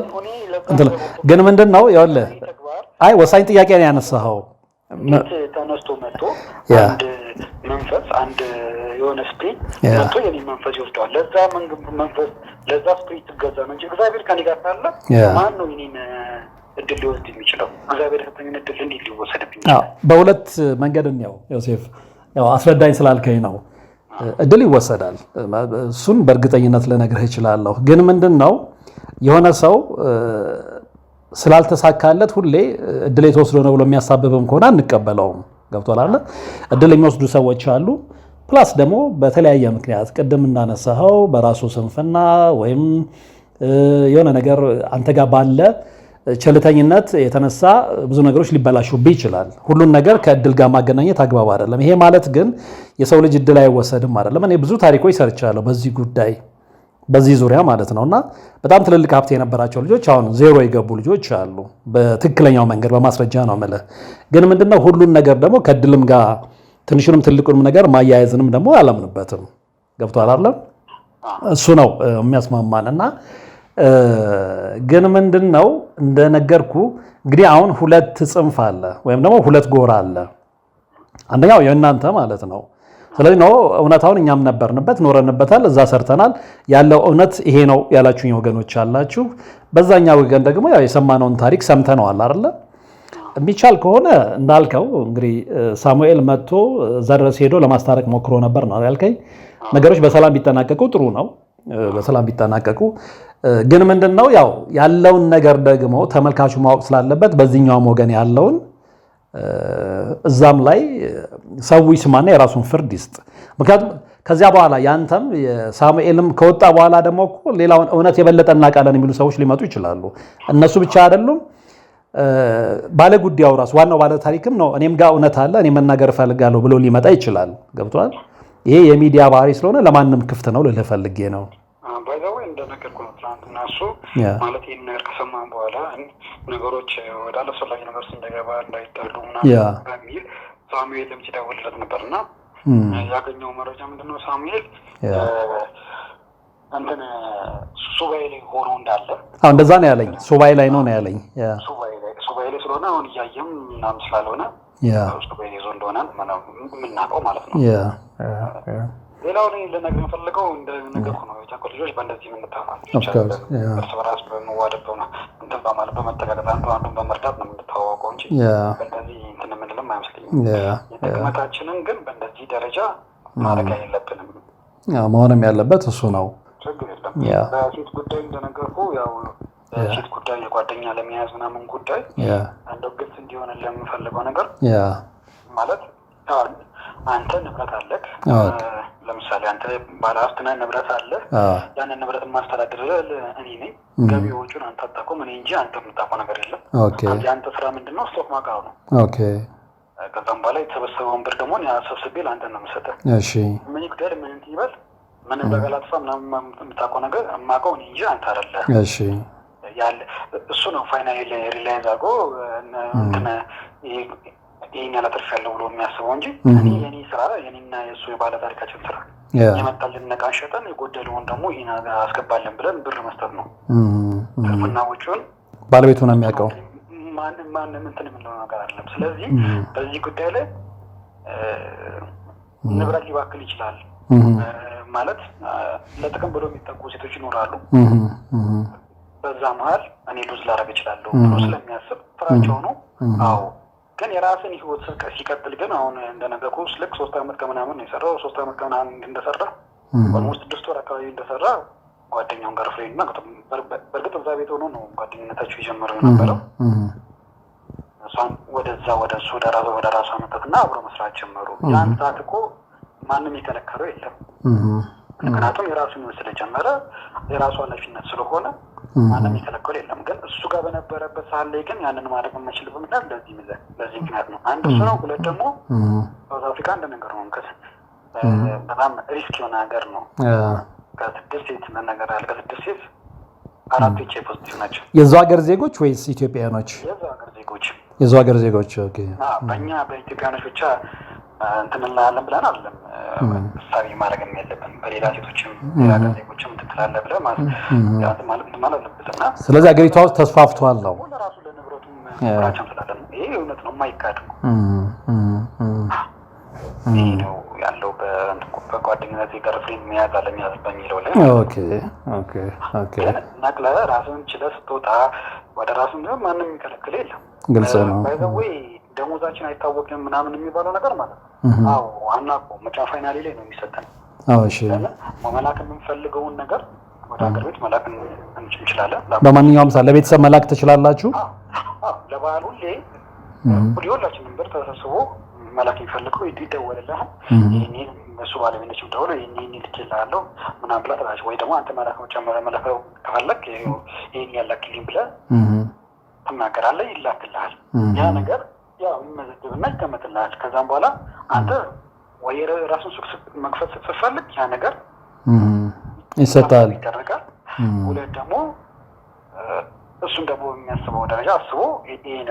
ግን ምንድን ነው ይኸውልህ፣ አይ ወሳኝ ጥያቄ ነው ያነሳኸው። ተነስቶ መጥቶ አንድ መንፈስ አንድ የሆነ ስፕሪት መጥቶ የኔ መንፈስ ይወስደዋል። ለዛ መንፈስ ለዛ ስፕሪት ትገዛ ነው እንጂ እግዚአብሔር ከኔ ጋር ካለ ማን ነው የኔን እድል ሊወስድ የሚችለው? እግዚአብሔር የሰጠኝን እድል እንዴት ሊወሰድብኝ? በሁለት መንገድ ነው ዮሴፍ፣ ያው አስረዳኝ ስላልከኝ ነው። እድል ይወሰዳል። እሱን በእርግጠኝነት ልነግርህ እችላለሁ። ግን ምንድን ነው የሆነ ሰው ስላልተሳካለት ሁሌ እድል የተወስዶ ነው ብሎ የሚያሳብብም ከሆነ አንቀበለውም። ገብቶሃል አይደል? እድል የሚወስዱ ሰዎች አሉ። ፕላስ ደግሞ በተለያየ ምክንያት ቅድም እንዳነሳኸው በራሱ ስንፍና ወይም የሆነ ነገር አንተ ጋር ባለ ቸልተኝነት የተነሳ ብዙ ነገሮች ሊበላሹብህ ይችላል። ሁሉን ነገር ከእድል ጋር ማገናኘት አግባብ አይደለም። ይሄ ማለት ግን የሰው ልጅ እድል አይወሰድም አይደለም። እኔ ብዙ ታሪኮች ሰርቻለሁ በዚህ ጉዳይ በዚህ ዙሪያ ማለት ነው። እና በጣም ትልልቅ ሀብት የነበራቸው ልጆች አሁን ዜሮ የገቡ ልጆች አሉ። በትክክለኛው መንገድ በማስረጃ ነው የምልህ። ግን ምንድነው ሁሉን ነገር ደግሞ ከእድልም ጋር ትንሹንም ትልቁንም ነገር ማያያዝንም ደግሞ አላምንበትም። ገብቶሃል አይደለም? እሱ ነው የሚያስማማን። እና ግን ምንድነው እንደነገርኩ እንግዲህ አሁን ሁለት ጽንፍ አለ ወይም ደግሞ ሁለት ጎራ አለ። አንደኛው የእናንተ ማለት ነው። ስለዚህ ነው እውነታውን እኛም ነበርንበት ኖረንበታል፣ እዛ ሰርተናል። ያለው እውነት ይሄ ነው ያላችሁኝ ወገኖች አላችሁ። በዛኛው ወገን ደግሞ ያው የሰማነውን ታሪክ ሰምተነዋል አይደለ? የሚቻል ከሆነ እንዳልከው እንግዲህ ሳሙኤል መጥቶ እዛ ድረስ ሄዶ ለማስታረቅ ሞክሮ ነበር ነው ያልከኝ። ነገሮች በሰላም ቢጠናቀቁ ጥሩ ነው፣ በሰላም ቢጠናቀቁ። ግን ምንድነው ያው ያለውን ነገር ደግሞ ተመልካቹ ማወቅ ስላለበት በዚህኛውም ወገን ያለውን እዛም ላይ ሰው ይስማና የራሱን ፍርድ ይስጥ። ምክንያቱም ከዚያ በኋላ ያንተም ሳሙኤልም ከወጣ በኋላ ደግሞ እኮ ሌላውን እውነት የበለጠ እናውቃለን የሚሉ ሰዎች ሊመጡ ይችላሉ። እነሱ ብቻ አይደሉም፣ ባለ ጉዳዩ ራሱ ዋናው ባለ ታሪክም ነው። እኔም ጋር እውነት አለ እኔ መናገር እፈልጋለሁ ብሎ ሊመጣ ይችላል። ገብቷል? ይሄ የሚዲያ ባህሪ ስለሆነ ለማንም ክፍት ነው ልልህ ፈልጌ ነው። ባይዛው እንደነገርኩ ነው ትናንትና እሱ ማለት ይሄን ነገር ከሰማን በኋላ ነገሮች ወደ አላስፈላጊ ነገር እንዳይገባ እንዳይጣሉ ምናምን በሚል ሳሙኤል ሲደውልለት ነበርና ያገኘው መረጃ ምንድነው ሳሙኤል እንትን ሱባኤ ላይ ሆኖ እንዳለ እንደዛ ነው ያለኝ። ሱባኤ ላይ ነው ያለኝ። ሱባኤ ላይ ስለሆነ አሁን እያየም ምናምን ስላልሆነ ሱባኤ ይዞ እንደሆነ የምናውቀው ማለት ነው። ሌላው ላይ ልነግርህ የምፈልገው እንደነገርኩ ነው የቻኮ ልጆች በእንደዚህ የምንታማቸው እርስ በራስ በመዋደድ እንትን በማለት በመጠቃቀጥ አንዱን በመርዳት ነው የምንተዋወቀው እንጂ በእንደዚህ እንትን የምንልም አይመስለኝም። የጥቅመታችንን ግን በእንደዚህ ደረጃ ማድረግ የለብንም። መሆንም ያለበት እሱ ነው። ችግር የለም። በሴት ጉዳይ እንደነገርኩ ያው በሴት ጉዳይ የጓደኛ ለመያዝ ምናምን ጉዳይ እንደው ግልጽ እንዲሆን ለምንፈልገው ነገር ማለት አንተ ንብረት አለህ። ለምሳሌ አንተ ባለሀብት ነህ፣ ንብረት አለህ። ያንን ንብረት የማስተዳድርህ እኔ ነኝ። ገቢዎቹን አንተ አታውቀውም፣ እኔ እንጂ አንተ የምታውቀው ነገር የለም። የአንተ ስራ ምንድን ነው? ስቶክ ማቅረብ ነው። ከዛም በኋላ የተሰበሰበውን ብር ደግሞ ሰብስቤ ለአንተ ነው የምሰጠህ። ምን ይጉደል ምን እንትን ይበል ምንም በገላጥፋ ምናምን የምታውቀው ነገር የማውቀው እኔ እንጂ አንተ አይደለህ ያለ እሱ ነው ፋይናል ሪላይዝ አድርጎ እንትን ይሄን ያላተርፍ ያለው ብሎ የሚያስበው እንጂ የኔ ስራ የኔና የእሱ የባለ ታሪካችን ስራ የመጣልን ነቃ ሸጠን የጎደለውን ደግሞ ይሄን አስገባለን ብለን ብር መስጠት ነው። ትርፍና ወጪውን ባለቤቱ ነው የሚያውቀው። ማንም እንትን የምንለው ነገር አይደለም። ስለዚህ በዚህ ጉዳይ ላይ ንብረት ሊባክል ይችላል ማለት ለጥቅም ብሎ የሚጠጉ ሴቶች ይኖራሉ። በዛ መሀል እኔ ሉዝ ላደርግ እችላለሁ ብሎ ስለሚያስብ ፍራቸው ነው። አዎ ግን የራስን ህይወት ሲቀጥል ግን አሁን እንደነገርኩህ ልክ 3 ዓመት ከምናምን ነው የሰራው። 3 ዓመት ከምናምን እንደሰራ ኦልሞስት 6 ወር አካባቢ እንደሰራ ጓደኛውን ጋር ፍሬንድ እና በእርግጥ እዛ ቤት ሆኖ ነው ጓደኝነታቸው የጀመረው የነበረው። እሷን ወደዛ ወደ እሱ ወደ ራሱ አመጣትና አብሮ መስራት ጀመሩ። ያን ሰዓት እኮ ማንም የከለከለው የለም። ምክንያቱም የራሱን ህይወት ስለጀመረ የራሱ ኃላፊነት ስለሆነ ማንም የከለከለው የለም። ግን እሱ ጋር በነበረበት ሰዓት ላይ ግን ያንን ማድረግ የማይችልበት ምክንያት ለዚህ ምክንያት ነው። አንድ እሱ ነው። ሁለት ደግሞ ሳውዝ አፍሪካ አንድ ነገር ነው። በጣም ሪስክ የሆነ ሀገር ነው። ከ6 ሴት መነገር ያለ ከ6 ሴት 4 ኤች አይ ፖዚቲቭ ናቸው። የዛው ሀገር ዜጎች ወይስ ኢትዮጵያውያኖች? የዛው ሀገር ዜጎች። ኦኬ። በእኛ በኢትዮጵያውያኖች ብቻ እንትን እንላለን ብለን አይደለም እሳቤ ማድረግም የለብንም። በሌላ ሴቶችም ሌላ ዜጎችም እንትን ትላለህ ብለህ ማለት አለበትና ስለዚህ ሀገሪቷ ውስጥ ተስፋፍቷል ነው ለራሱ ለንብረቱም ፍራቻም ስላለን ይሄ እውነት ነው፣ የማይካድ ነው። ይሄ ነው ያለው በጓደኝነት የጋር ፍሬንድ መያዝ አለመያዝ በሚለው ላይ ነቅለህ ራስን ችለህ ስትወጣ ወደ ራሱ ማንም የሚከለክል የለም። ግልጽ ነው። ባይዘዌ ደሞዛችን አይታወቅም ምናምን የሚባለው ነገር ማለት ነው። አዎ አናውቀውም። መጨረሻ ፋይናሌ ላይ ነው የሚሰጠን። መላክ የምንፈልገውን ነገር ወደ ሀገር ቤት መላክ እንችላለን። በማንኛውም ሰዓት ለቤተሰብ መላክ ትችላላችሁ። ለበዓል ሁሌ ሁላችንም ብር ተሰብስቦ መላክ የሚፈልገው ይደወልልሃል። ይሄኔ እሱ ባለቤቶችም ደውሎ ይሄኔ ልኬልሃለሁ ምናምን ብላ ትላለች። ወይ ደግሞ አንተ መላከው ጨምረ መላከው ከፈለክ ይሄን ያላክልኝ ብለህ ትናገራለህ፣ ይላክልሃል። ያ ነገር ያው ይመዘገብና ይቀመጥልሃል። ከዛም በኋላ አንተ ወይ ራሱን ሱቅ መክፈት ስትፈልግ ያ ነገር ይሰጣል፣ ይደረጋል። ሁለት ደግሞ እሱን ደግሞ የሚያስበው ደረጃ አስቦ ይሄን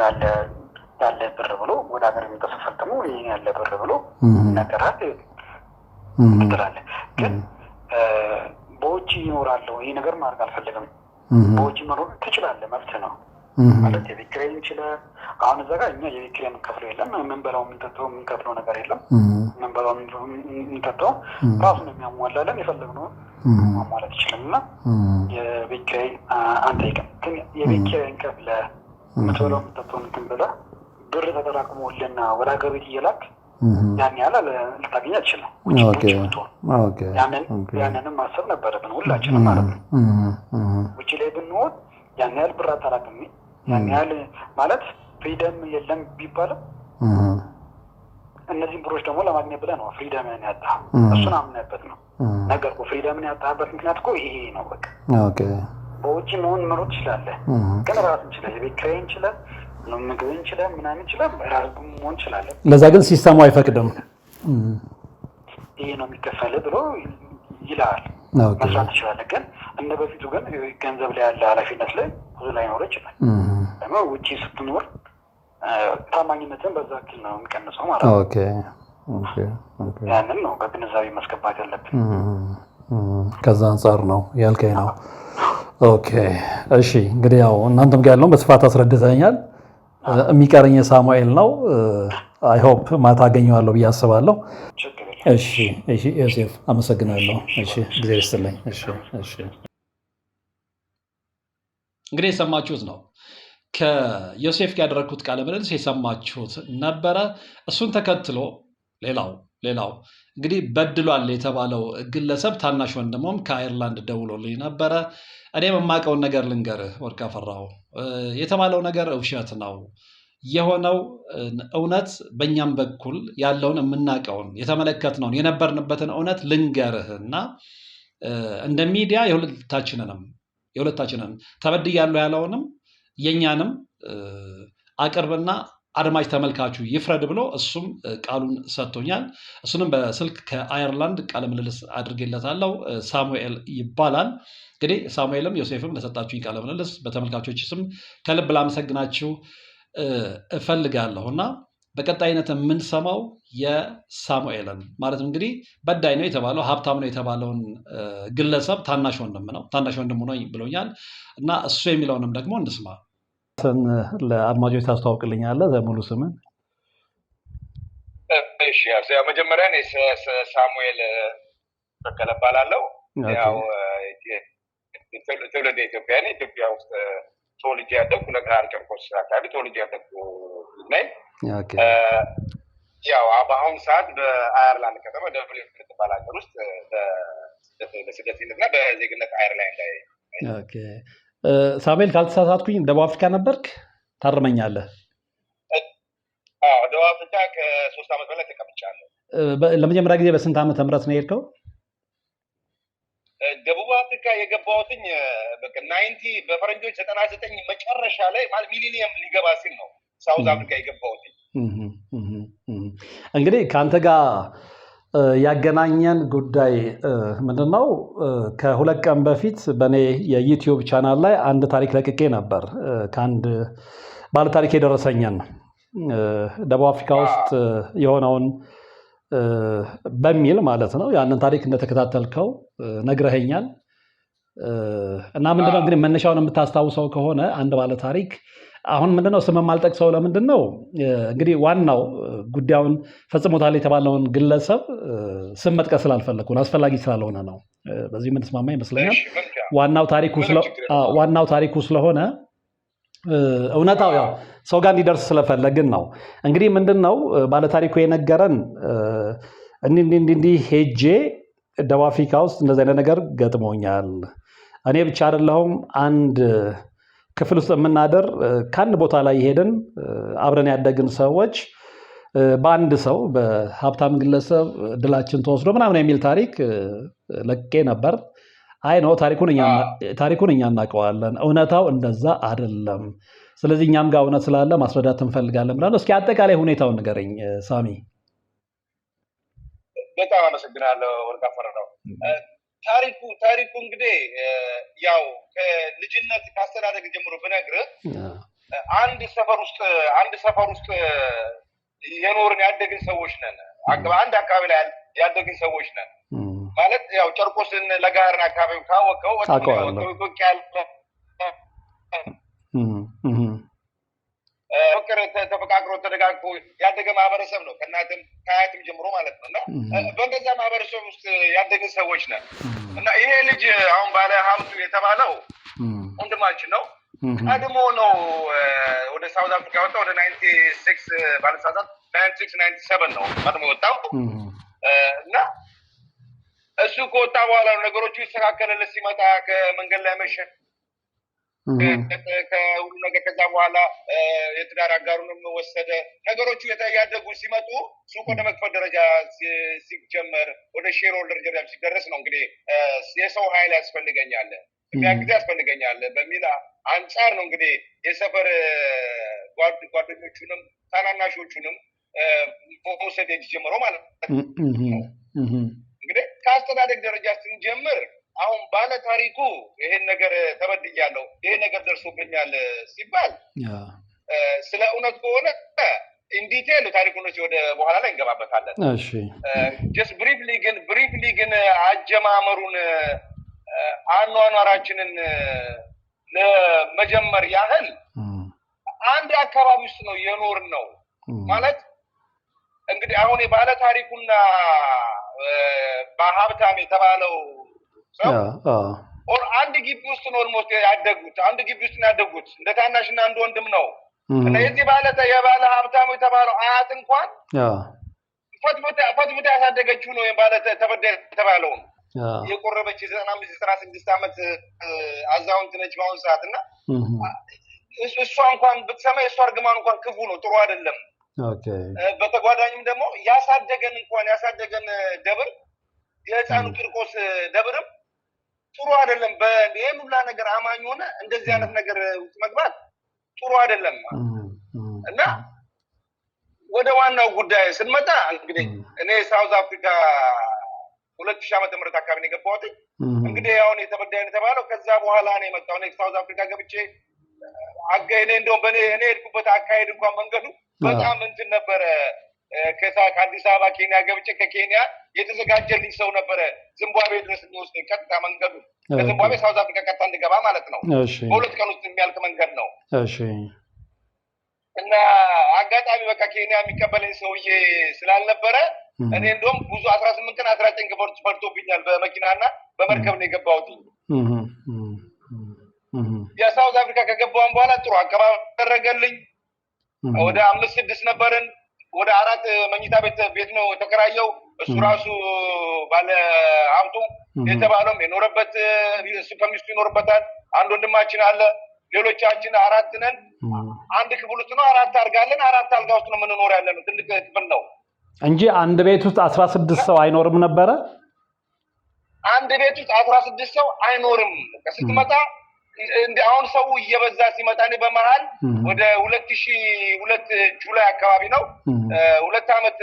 ያለ ብር ብሎ ወደ ሀገር የሚተሰፈል ደግሞ ይሄን ያለ ብር ብሎ ይነገራል ትላለህ። ግን በውጭ ይኖራለሁ ይሄ ነገር ማድረግ አልፈልግም። በውጭ መኖር ትችላለህ፣ መብት ነው ማለት የቤት ኪራይ ይችላል። አሁን እዛ ጋር እኛ የቤት ኪራይ የምንከፍለው የለም። የምንበላው የምንጠጣው የምንከፍለው ነገር የለም። የምንበላው የምንጠጣው ራሱን የሚያሟላለን የፈለግነውን ማሟላት ይችላል። እና የቤት ኪራይ አንጠይቅም። ግን የቤት ኪራይን ከፍለህ የምትበላው የምንጠጣው እንትን ብለህ ብር ተጠራቅሞልና ወደ ሀገር ቤት እየላክ ያን ያህል ልታገኝ አትችልም። ያንንም ማሰብ ነበረብን ሁላችንም ማለት ነው። ውጭ ላይ ብንሆን ያን ያህል ብር አታላቅም። ያን ያህል ማለት ፍሪደም የለም ቢባልም እነዚህም ብሮች ደግሞ ለማግኘት ብለህ ነው ፍሪደምን ያጣህ። እሱን አምነህበት ነው ነገር እኮ ፍሪደምን ያጣህበት ምክንያት እኮ ይሄ ነው። በቃ በውጭ መሆን መኖር ትችላለህ፣ ግን ራስን ችለህ የቤት ኪራይን ችለህ ምግብን ችለህ ምናምን ችለህ ራስህ መሆን ትችላለህ። ለዛ ግን ሲስተሙ አይፈቅድም። ይሄ ነው የሚከፈልህ ብሎ ይላል። መስራት ትችላለህ። ግን እንደ በፊቱ ግን ገንዘብ ላይ ያለ ኃላፊነት ላይ ብዙ ላይኖር ይችላል። ደግሞ ውጭ ስትኖር ታማኝነትን በዛ እክል ነው የሚቀንሰው ማለት ነው። ያንን ነው በግንዛቤ ማስገባት ያለብን። ከዛ አንጻር ነው ያልከኝ ነው። ኦኬ እሺ፣ እንግዲህ ያው እናንተም ጋር ያለውን በስፋት አስረድተኛል። የሚቀረኝ ሳሙኤል ነው። አይ ሆፕ ማታ አገኘዋለሁ ብዬ አስባለሁ። እሺ እሺ፣ ዮሴፍ አመሰግናለሁ። እሺ፣ እግዚአብሔር ይስጥልኝ። እሺ እሺ። እንግዲህ የሰማችሁት ነው ከዮሴፍ ጋር ያደረግኩት ቃለ ምልልስ የሰማችሁት ነበረ። እሱን ተከትሎ ሌላው እንግዲህ በድሏል የተባለው ግለሰብ ታናሽ ወንድሞም ከአየርላንድ ደውሎልኝ ነበረ። እኔም የማውቀውን ነገር ልንገርህ ወርቅ አፈራው፣ የተባለው ነገር ውሸት ነው የሆነው እውነት በእኛም በኩል ያለውን የምናውቀውን የተመለከትነውን የነበርንበትን እውነት ልንገርህና እንደ ሚዲያ የሁለታችንን ተበድያለሁ ያለውንም የኛንም አቅርብና አድማጭ ተመልካቹ ይፍረድ ብሎ እሱም ቃሉን ሰጥቶኛል። እሱንም በስልክ ከአየርላንድ ቃለ ምልልስ አድርጌለታለሁ። ሳሙኤል ይባላል። እንግዲህ ሳሙኤልም ዮሴፍም ለሰጣችሁኝ ቃለ ምልልስ በተመልካቾች ስም ከልብ ላመሰግናችሁ እፈልጋለሁ እና በቀጣይነት የምንሰማው የሳሙኤልን ማለትም እንግዲህ በዳይ ነው የተባለው ሀብታም ነው የተባለውን ግለሰብ ታናሽ ወንድም ነው ብሎኛል እና እሱ የሚለውንም ደግሞ እንስማ። ለአድማጮች ታስተዋውቅልኛለህ ሙሉ ስምን? እሺ፣ መጀመሪያ እኔ ሳሙኤል በቀለ እባላለሁ። ያው ትውልደ ኢትዮጵያ ነኝ። ኢትዮጵያ ውስጥ ተወልጄ ያደግኩ ለገሃር ጨርቆስ አካባቢ ተወልጄ ያደግኩ ነኝ። ያው በአሁኑ ሰዓት በአየርላንድ ከተማ ደብሊን የምትባል ሀገር ውስጥ በስደተኝነትና በዜግነት አየርላንድ ላይ። ሳሙኤል ካልተሳሳትኩኝ ደቡብ አፍሪካ ነበርክ? ታርመኛለህ? ደቡብ አፍሪካ ከ3 ዓመት በላይ ተቀምጫለሁ። ለመጀመሪያ ጊዜ በስንት ዓመተ ምህረት ነው የሄድከው? ደቡብ አፍሪካ የገባሁትኝ በፈረንጆች 99 መጨረሻ ላይ ማለት ሚሊኒየም ሊገባ ሲል ነው ሳውዝ አፍሪካ የገባሁትኝ። እንግዲህ ከአንተ ጋር ያገናኘን ጉዳይ ምንድነው? ከ2 ቀን በፊት በእኔ የዩቲዩብ ቻናል ላይ አንድ ታሪክ ለቅቄ ነበር። ከአንድ ባለታሪክ የደረሰኝን ደቡብ አፍሪካ ውስጥ የሆነውን በሚል ማለት ነው። ያንን ታሪክ እንደተከታተልከው ነግረኸኛል። እና ምንድነው እንግዲህ መነሻውን የምታስታውሰው ከሆነ አንድ ባለታሪክ አሁን ምንድነው ስምም አልጠቅሰው ለምንድን ነው እንግዲህ ዋናው ጉዳዩን ፈጽሞታል የተባለውን ግለሰብ ስም መጥቀስ ስላልፈለኩ አስፈላጊ ስላልሆነ ነው። በዚህ የምንስማማ ይመስለኛል። ዋናው ታሪኩ ስለሆነ እውነታው ያው ሰው ጋር እንዲደርስ ስለፈለግን ነው። እንግዲህ ምንድነው ባለታሪኩ የነገረን እንዲህ ሄጄ ደቡብ አፍሪካ ውስጥ እንደዚህ አይነት ነገር ገጥሞኛል። እኔ ብቻ አይደለሁም አንድ ክፍል ውስጥ የምናደር ከአንድ ቦታ ላይ ሄደን አብረን ያደግን ሰዎች በአንድ ሰው በሀብታም ግለሰብ ድላችን ተወስዶ ምናምን የሚል ታሪክ ለቄ ነበር። አይ ነው ታሪኩን እኛ እናውቀዋለን፣ እውነታው እንደዛ አይደለም። ስለዚህ እኛም ጋር እውነት ስላለ ማስረዳት እንፈልጋለን ብላለሁ። እስኪ አጠቃላይ ሁኔታውን ንገረኝ ሳሚ። በጣም አመሰግናለሁ ወርቅ አፈራው። ታሪኩ እንግዲህ ያው ከልጅነት ካስተዳደግ ጀምሮ ብነግርህ አንድ ሰፈር ውስጥ የኖርን ያደግን ሰዎች ነን። አንድ አካባቢ ላይ ያደግን ሰዎች ነን ማለት ያው ጨርቆስን ለጋርን አካባቢ ካወቀው ፍቅር ተፈቃቅሮ ተደጋግፎ ያደገ ማህበረሰብ ነው። ከእናትም ከአያትም ጀምሮ ማለት ነው። እና በእንደዛ ማህበረሰብ ውስጥ ያደግን ሰዎች ነን እና ይሄ ልጅ አሁን ባለ ሀብቱ የተባለው ወንድማችን ነው። ቀድሞ ነው ወደ ሳውዝ አፍሪካ ወጣ። ወደ 96 ባለሳሳት 96-97 ነው ቀድሞ ወጣው እና እሱ ከወጣ በኋላ ነገሮቹ ይስተካከለለት ሲመጣ ከመንገድ ላይ መሸ ከሁሉ ነገር። ከዛ በኋላ የትዳር አጋሩንም ወሰደ። ነገሮቹ ያደጉ ሲመጡ ሱቅ ወደ መክፈት ደረጃ ሲጀመር ወደ ሼር ሆልደር ደረጃ ሲደረስ ነው እንግዲህ የሰው ኃይል ያስፈልገኛል የሚያግዝ ያስፈልገኛል በሚል አንጻር ነው እንግዲህ የሰፈር ጓደኞቹንም ታናናሾቹንም መውሰድ የጀመረው ማለት ነው። እንግዲህ ከአስተዳደግ ደረጃ ስንጀምር አሁን ባለ ታሪኩ ይሄን ነገር ተበድያለሁ ይሄን ነገር ደርሶብኛል ሲባል ስለ እውነት ከሆነ ኢንዲቴል ታሪኩን ወደ በኋላ ላይ እንገባበታለን። እሺ just briefly ግን አጀማመሩን አኗኗራችንን ለመጀመር ያህል አንድ አካባቢ ውስጥ ነው የኖርን ነው ማለት እንግዲህ አሁን የባለ ታሪኩና በሀብታም የተባለው ሰው ኦር አንድ ግቢ ውስጥ ነው ኦልሞስት ያደጉት አንድ ግቢ ውስጥ ነው ያደጉት እንደ ታናሽና አንድ ወንድም ነው እና የዚህ የባለ ሀብታሙ የተባለው አያት እንኳን ፈትፍታ ያሳደገችው ነው የባለ ተበዳይ የተባለው የቆረበች 95-96 ዓመት አዛውንት ነች በአሁኑ ሰዓት እና እሷ እንኳን ብትሰማ የእሷ እርግማን እንኳን ክፉ ነው ጥሩ አይደለም። በተጓዳኝም ደግሞ ያሳደገን ደብር የህፃኑ ቂርቆስ ደብርም ጥሩ አይደለም። በይሄን ሁላ ነገር አማኝ ሆነ እንደዚህ አይነት ነገር ውስጥ መግባት ጥሩ አይደለም እና ወደ ዋናው ጉዳይ ስንመጣ እንግዲህ እኔ ሳውዝ አፍሪካ 2000 ዓመተ ምህረት አካባቢ ነው የገባሁት። እንግዲህ አሁን የተበዳይ የተባለው ከዛ በኋላ ነው የመጣው። እኔ ሳውዝ አፍሪካ ገብቼ አጋይኔ እንደውም እኔ ሄድኩበት አካሄድ እንኳን መንገዱ በጣም እንትን ነበረ። ከአዲስ አበባ ኬንያ ገብቼ ከኬንያ የተዘጋጀልኝ ሰው ነበረ ዝምባብዌ ድረስ የሚወስደኝ ቀጥታ መንገዱ ከዝምባብዌ ሳውዝ አፍሪካ ቀጥታ እንድገባ ማለት ነው። በሁለት ቀን ውስጥ የሚያልቅ መንገድ ነው። እና አጋጣሚ በቃ ኬንያ የሚቀበለኝ ሰውዬ ስላልነበረ እኔ እንደውም ብዙ 18 ቀን 19 ቀን ፈርቶብኛል። በመኪናና በመርከብ ነው የገባሁት። የሳውዝ አፍሪካ ከገባን በኋላ ጥሩ አቀባበል ተደረገልኝ። ወደ 5-6 ነበርን። ወደ 4 መኝታ ቤት ነው ተከራየው። እሱ ራሱ ባለ ሀብቱ የተባለው የኖረበት እሱ ከሚስቱ ይኖርበታል። አንድ ወንድማችን አለ። ሌሎቻችን 4 ነን። አንድ ክፍል ውስጥ ነው 4 አልጋለን። 4 አልጋ ውስጥ ነው የምንኖር ያለነው። ትልቅ ክፍል ነው እንጂ አንድ ቤት ውስጥ 16 ሰው አይኖርም ነበረ። አንድ ቤት ውስጥ 16 ሰው አይኖርም። ስትመጣ አሁን ሰው እየበዛ ሲመጣ እኔ በመሃል ወደ 2002 ጁላይ አካባቢ ነው 2 ዓመት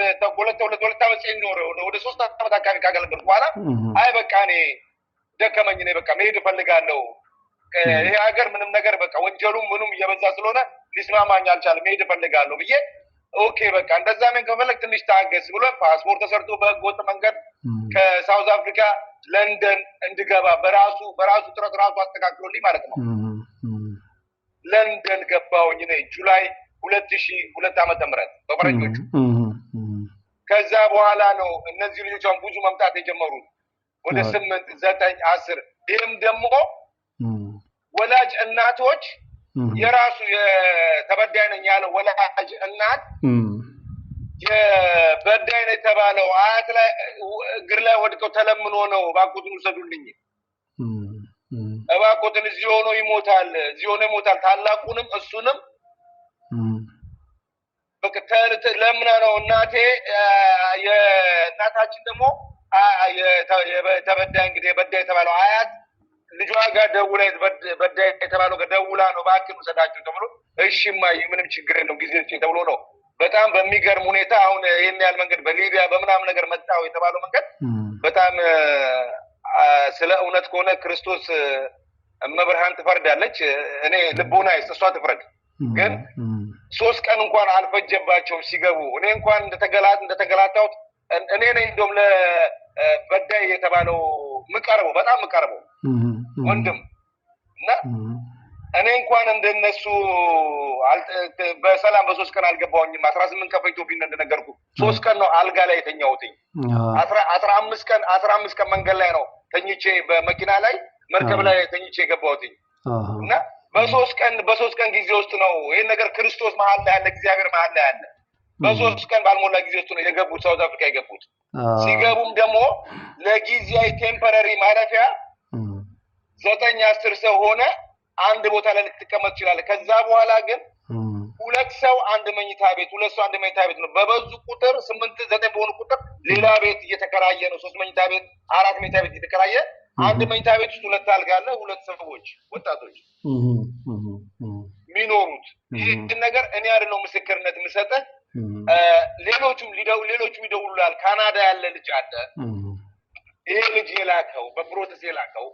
ሲኖር ወደ 3 ዓመት አካባቢ ካገለገልኩ በኋላ አይ በቃ እኔ ደከመኝ ነው በቃ መሄድ እፈልጋለሁ። ይሄ ሀገር ምንም ነገር በቃ ወንጀሉም ምኑም እየበዛ ስለሆነ ሊስማማኝ አልቻለም። መሄድ እፈልጋለሁ ብዬ ኦኬ በቃ እንደዛ ምን ከፈለክ ትንሽ ታገስ ብሎ ፓስፖርት ተሰርቶ በህገወጥ መንገድ ከሳውዝ አፍሪካ ለንደን እንድገባ በራሱ ጥረት ራሱ አስተካክሎልኝ ማለት ነው። ለንደን ገባሁኝ እኔ ጁላይ 2002 ዓመተ ምህረት በፈረንጆቹ። ከዛ በኋላ ነው እነዚህ ልጆች አሁን ብዙ መምጣት የጀመሩት ወደ 8 9 10 ይሄም ደግሞ ወላጅ እናቶች የራሱ የተበዳይ ነኝ ያለው ወላጅ እናት የበዳይ ነው የተባለው አያት ላይ እግር ላይ ወድቀው ተለምኖ ነው እባክዎትን ውሰዱልኝ፣ እባክዎትን እዚህ ሆኖ ይሞታል ታላቁንም እሱንም በቃ ለምና ነው እናቴ የእናታችን ደግሞ የተበዳይ እንግዲህ የበዳይ የተባለው አያት ልጇ ጋር ደውላ በዳይ የተባለው ጋር ደውላ ነው እባክህን ውሰዳቸው ተብሎ እሺ እማዬ ምንም ችግር የለም ጊዜ ተብሎ ነው። በጣም በሚገርም ሁኔታ አሁን ይሄን ያህል መንገድ በሊቢያ በምናምን ነገር መጣው የተባለው መንገድ በጣም ስለ እውነት ከሆነ ክርስቶስ መብርሃን ትፈርዳለች። እኔ ልቦና እሷ ትፍረድ። ግን 3 ቀን እንኳን አልፈጀባቸውም ሲገቡ። እኔ እንኳን እንደተገላታሁት እኔ ነኝ እንደውም ለበዳይ የተባለው በጣም ምቀርበው ወንድም እና እኔ እንኳን እንደነሱ በሰላም በ3 ቀን አልገባሁኝም። 18 ቀን ፈጅቶብኝ እንደነገርኩ 3 ቀን ነው አልጋ ላይ የተኛሁትኝ። 15 ቀን መንገድ ላይ ነው ተኝቼ በመኪና ላይ መርከብ ላይ ተኝቼ የገባሁትኝ እና በ3 ቀን ጊዜ ውስጥ ነው ይሄን ነገር ክርስቶስ መሀል ላይ ያለ እግዚአብሔር መሀል ላይ ያለ በ3 ቀን ባልሞላ ጊዜ ውስጥ ነው የገቡት ሳውዝ አፍሪካ የገቡት። ሲገቡም ደግሞ ለጊዜያዊ ቴምፖራሪ ማረፊያ 9-10 ሰው ሆነ አንድ ቦታ ላይ ልትቀመጥ ይችላል። ከዛ በኋላ ግን 2 ሰው አንድ መኝታ ቤት ነው። በበዙ ቁጥር 8-9 በሆኑ ቁጥር ሌላ ቤት እየተከራየ ነው። 3 መኝታ ቤት 4 መኝታ ቤት እየተከራየ አንድ መኝታ ቤት ውስጥ 2 አልጋ አለ። 2 ሰዎች ወጣቶች ሚኖሩት። ይህን ነገር እኔ አይደለሁ ምስክርነት የምሰጠህ ሌሎቹም ይደውሉላል። ካናዳ ያለ ልጅ አለ። ይሄ ልጅ የላከው በፕሮሰስ የላከው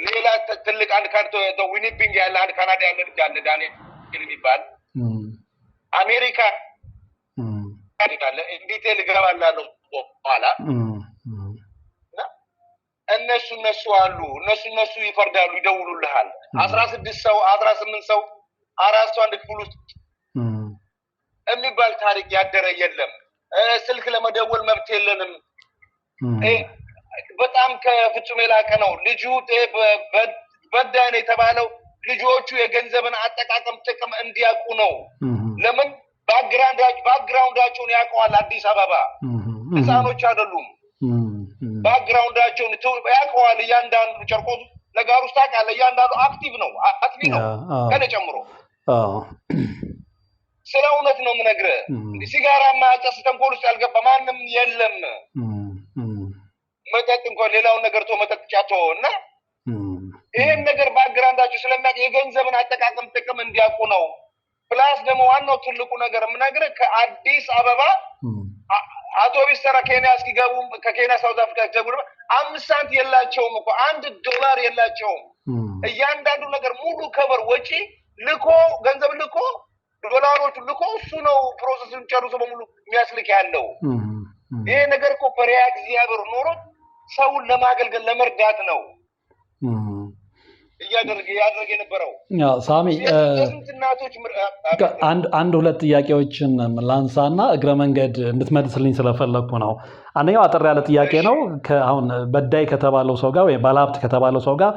ሌላ ትልቅ አንድ ካርቶ ዊኒፒንግ ያለ አንድ ካናዳ ያለ ልጅ አለ ዳንኤል የሚባል አሜሪካ አለ። ዲቴል ገባላለሁ በኋላ እነሱ አሉ። እነሱ ይፈርዳሉ፣ ይደውሉልሃል። 16 ሰው 18 ሰው 4 ሰው አንድ ክፍል ውስጥ የሚባል ታሪክ ያደረ የለም። ስልክ ለመደወል መብት የለንም። በጣም ከፍጹም የላቀ ነው። ልጁ በዳይ ነው የተባለው ልጆቹ የገንዘብን አጠቃቀም ጥቅም እንዲያውቁ ነው። ለምን ባክግራውንዳቸውን ያውቀዋል። አዲስ አበባ ህፃኖች አይደሉም። ባክግራውንዳቸውን ያውቀዋል። እያንዳንዱ ጨርቆስ ለጋር ውስጥ ታውቃለህ። እያንዳንዱ አክቲቭ ነው ከነ ጨምሮ። ስለ እውነት ነው የምነግርህ። ሲጋራ ማጨስ ተንኮል ውስጥ ያልገባ ማንም የለም። መጠጥ እንኳን ሌላውን ነገር መጠጥ ጫቶ እና ይሄን ነገር ባክግራውንዳቸው ስለሚያውቅ የገንዘብን አጠቃቀም ጥቅም እንዲያውቁ ነው። ፕላስ ደግሞ ዋናው ትልቁ ነገር የምነግርህ ከአዲስ አበባ አውቶቡስ ተራ ኬንያ እስኪገቡ ከኬንያ ሳውዝ አፍሪካ ሲገቡ 5 ሳንት የላቸውም እኮ $1 የላቸውም። እያንዳንዱ ነገር ሙሉ ከበር ወጪ ልኮ ገንዘብ ልኮ ዶላሮቹ ልኮ እሱ ነው ፕሮሰሱን ጨርሶ በሙሉ የሚያስልክ ያለው። ይሄ ነገር እኮ ፈሪሃ እግዚአብሔር ኖሮ ሰውን ለማገልገል ለመርዳት ነው እያደረገ የነበረው። ሳሚ አንድ ሁለት ጥያቄዎችን ላንሳና እግረ መንገድ እንድትመልስልኝ ስለፈለኩ ነው። አንደኛው አጠር ያለ ጥያቄ ነው። አሁን በዳይ ከተባለው ሰው ጋር ወይ ባለሀብት ከተባለው ሰው ጋር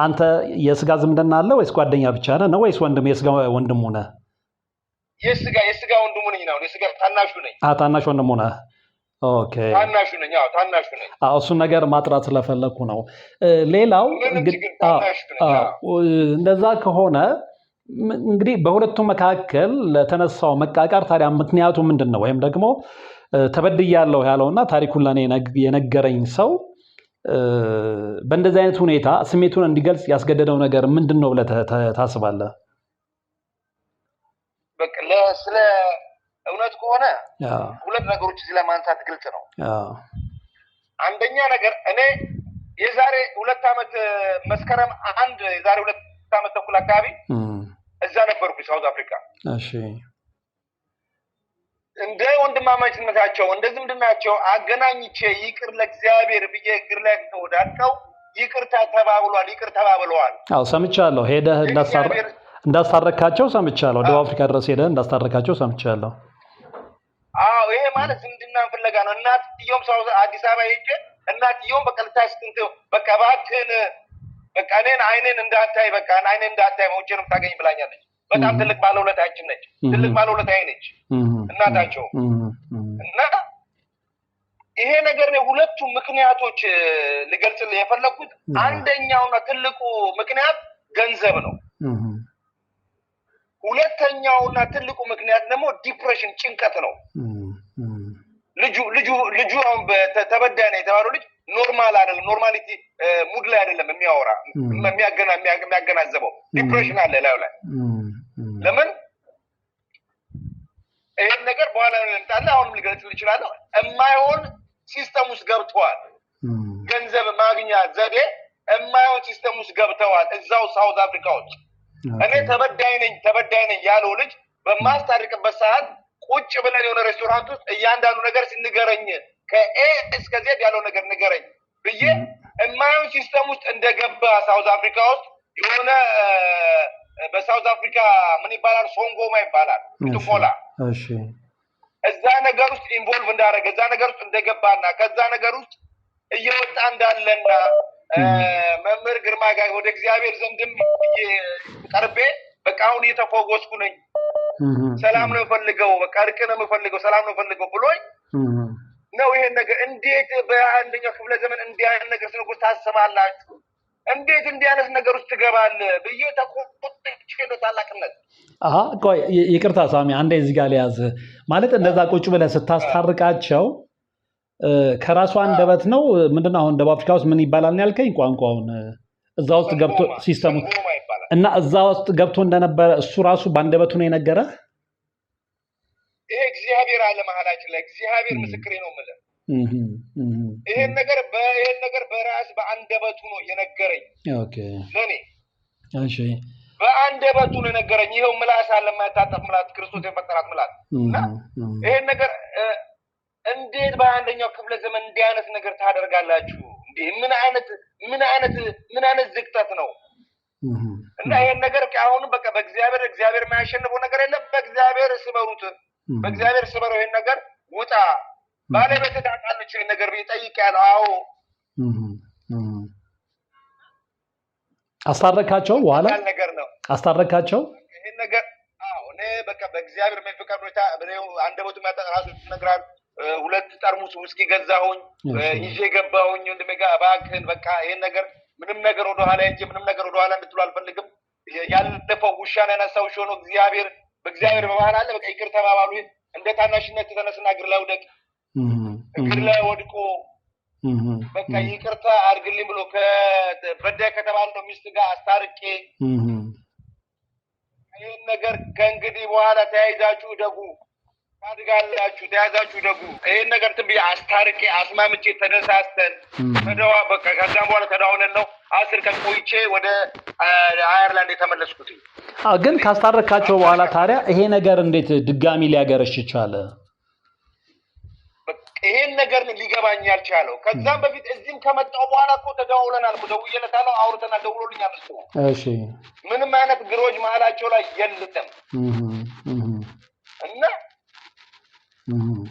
አንተ የስጋ ዝምድና አለ ወይስ ጓደኛ ብቻ ነህ ወይስ የስጋ ወንድሙ ነህ? የስጋ ወንድሙ ነኝ ነው። የስጋ ታናሹ ነኝ። ታናሽ ወንድሙ ነህ? ኦኬ ታናሹ ነኝ። እሱን ነገር ማጥራት ስለፈለኩ ነው። ሌላው እንደዛ ከሆነ እንግዲህ በሁለቱም መካከል ለተነሳው መቃቃር ታዲያ ምክንያቱ ምንድን ነው? ወይም ደግሞ ተበድያለሁ ያለውና ታሪኩን ለኔ የነገረኝ ሰው በእንደዚህ አይነት ሁኔታ ስሜቱን እንዲገልጽ ያስገደደው ነገር ምንድን ነው ብለህ ታስባለህ? በቃ ስለ እውነት ከሆነ ሁለት ነገሮች እዚህ ለማንሳት ግልጽ ነው። አንደኛ ነገር እኔ የዛሬ 2 ዓመት መስከረም 1 የዛሬ 2 ዓመት ተኩል አካባቢ እዛ ነበርኩ ሳውዝ አፍሪካ። እሺ እንደ ወንድማማችነታቸው እንደ ዝምድናቸው አገናኝቼ ይቅር ለእግዚአብሔር ብዬ እግር ላይ ተወዳድቀው ይቅርታ ተባብለዋል። ሰምቻለሁ። ሄደህ እንዳስታረካቸው ሰምቻለሁ። ደቡብ አፍሪካ ድረስ ሄደህ እንዳስታረካቸው ሰምቻለሁ። ይሄ ማለት ዝምድና ፍለጋ ነው። እናትየውም ሰው አዲስ አበባ ሄጄ እናትየውም በቃ ልታስጥንት በቃ እባክህን በቃ እኔን አይኔን እንዳታይ መውቼ ነው የምታገኝ ብላኛለች። በጣም ትልቅ ባለውለታችን ነች። ትልቅ ባለውለታዬ ነች እናታቸው። እና ይሄ ነገር ነው። ሁለቱ ምክንያቶች ልገልጽልህ የፈለኩት አንደኛውና ትልቁ ምክንያት ገንዘብ ነው። ሁለተኛውና ትልቁ ምክንያት ደግሞ ዲፕሬሽን ጭንቀት ነው። ልጁ አሁን ተበዳይ ነው የተባለው ልጅ ኖርማል አይደለም፣ ኖርማሊቲ ሙድ ላይ አይደለም የሚያወራ የሚያገናዘበው ዲፕሬሽን አለ ላዩ ላይ። ለምን ይሄን ነገር በኋላ እንጣላ አሁንም ልገልጽልህ እችላለሁ። የማይሆን ሲስተም ውስጥ ገብተዋል። ገንዘብ ማግኛ ዘዴ የማይሆን ሲስተም ውስጥ ገብተዋል እዛው ሳውዝ አፍሪካ ውስጥ። እኔ ተበዳይ ነኝ ያለው ልጅ በማስታርቅበት ሰዓት ቁጭ ብለን የሆነ ሬስቶራንት ውስጥ እያንዳንዱ ነገር ንገረኝ፣ ከኤ እስከ ዜድ ያለው ነገር ንገረኝ ብዬ የማይሆን ሲስተም ውስጥ እንደገባ ሳውዝ አፍሪካ ውስጥ የሆነ በሳውዝ አፍሪካ ምን ይባላል ሶንጎማ ይባላል ትሞላ እዛ ነገር ውስጥ ኢንቮልቭ እንዳደረገ እዛ ነገር ውስጥ እንደገባና ከዛ ነገር ውስጥ እየወጣ እንዳለና መምህር ግርማ ጋር ወደ እግዚአብሔር ዘንድም ቀርቤ በቃ አሁን እየተፈወስኩ ነኝ፣ ሰላም ነው የምፈልገው፣ በቃ እርቅ ነው የምፈልገው፣ ሰላም ነው የምፈልገው ብሎኝ ነው። ይሄን ነገር እንዴት በአንደኛው ክፍለ ዘመን እንዲህ አይነት ነገር ስለጎስ ታስባላችሁ? እንዴት እንዲህ አይነት ነገር ውስጥ ትገባለህ ብዬ ተቆጥቼ ታላቅነት። ቆይ ይቅርታ ሳሚ፣ አንዴ እዚህ ጋር ሊያዝ ማለት እንደዛ ቁጭ ብለህ ስታስታርቃቸው ከራሱ አንደበት ነው ምንድነው? አሁን ደቡብ አፍሪካ ውስጥ ምን ይባላል ነው ያልከኝ? ቋንቋውን እዛ ውስጥ ገብቶ ሲስተሙ እና እዛ ውስጥ ገብቶ እንደነበረ እሱ ራሱ በአንደበቱ ነው የነገረህ? ይሄ እግዚአብሔር አለ መሀላችን ላይ እግዚአብሔር ምስክሬ ነው የምልህ ይሄን ነገር በራስ በአንደበቱ ነው የነገረኝ ለኔ እሺ በአንደበቱ ነው የነገረኝ ይሄው ምላስ አለ የማይታጠፍ ምላስ ክርስቶስ የፈጠራት ምላስ ይሄን ነገር እንዴት በአንደኛው ክፍለ ዘመን እንዲያነት ነገር ታደርጋላችሁ እንዴ ምን አይነት ዝቅጠት ነው እና ይሄን ነገር አሁን በቃ በእግዚአብሔር የማያሸንፈው ነገር የለም በእግዚአብሔር ስበሩት በእግዚአብሔር ስበረው ይሄን ነገር ውጣ ባለቤት ታውቃለች ይሄን ነገር ቢጠይቅ ያለው አዎ አስታረካቸው በኋላ ነገር ነው አስታረካቸው ይሄን ነገር አዎ እኔ በቃ በእግዚአብሔር መንፈስ ብቻ አንደበቱ ማጣራሱ ነግራል ሁለት ጠርሙስ ውስኪ ገዛሁኝ ይዤ ገባሁኝ እንደመጋ ባክን በቃ ይሄን ነገር ምንም ነገር ወደ ኋላ እንጂ ምንም ነገር ወደ ኋላ እንድትሉ አልፈልግም ያለፈው ውሻና ያነሳው ሾኖ በእግዚአብሔር በመሃል አለ በቃ ይቅር ተባባሉ እንደ ታናሽነት ተነስና ግር ላይ ወደቅ ግር ላይ ወድቆ በቃ ይቅርታ አድርግልኝ ብሎ ከበዳይ ከተባለው ሚስት ጋር አስታርቄ ይሄን ነገር ከእንግዲህ በኋላ ተያይዛችሁ ደጉ ታድጋላችሁ ተያዛችሁ ደጉ ይሄን ነገር ትብይ አስታርቄ አስማምቼ ተደሳስተን ተደዋ በቃ ከዛም በኋላ ተዳውለን ነው 10 ቀን ቆይቼ ወደ አየርላንድ የተመለስኩት ግን ካስታረካቸው በኋላ ታዲያ ይሄ ነገር እንዴት ድጋሚ ሊያገረሽ ይቻለ ይሄን ነገር ሊገባኝ ያልቻለው ከዛም በፊት እዚህም ከመጣው በኋላ እኮ ተዳውለናል ደውዬለታለሁ አውርተናል ደውሎልኛል እሱ እሺ ምንም አይነት ግሮጅ መሀላቸው ላይ የለም እና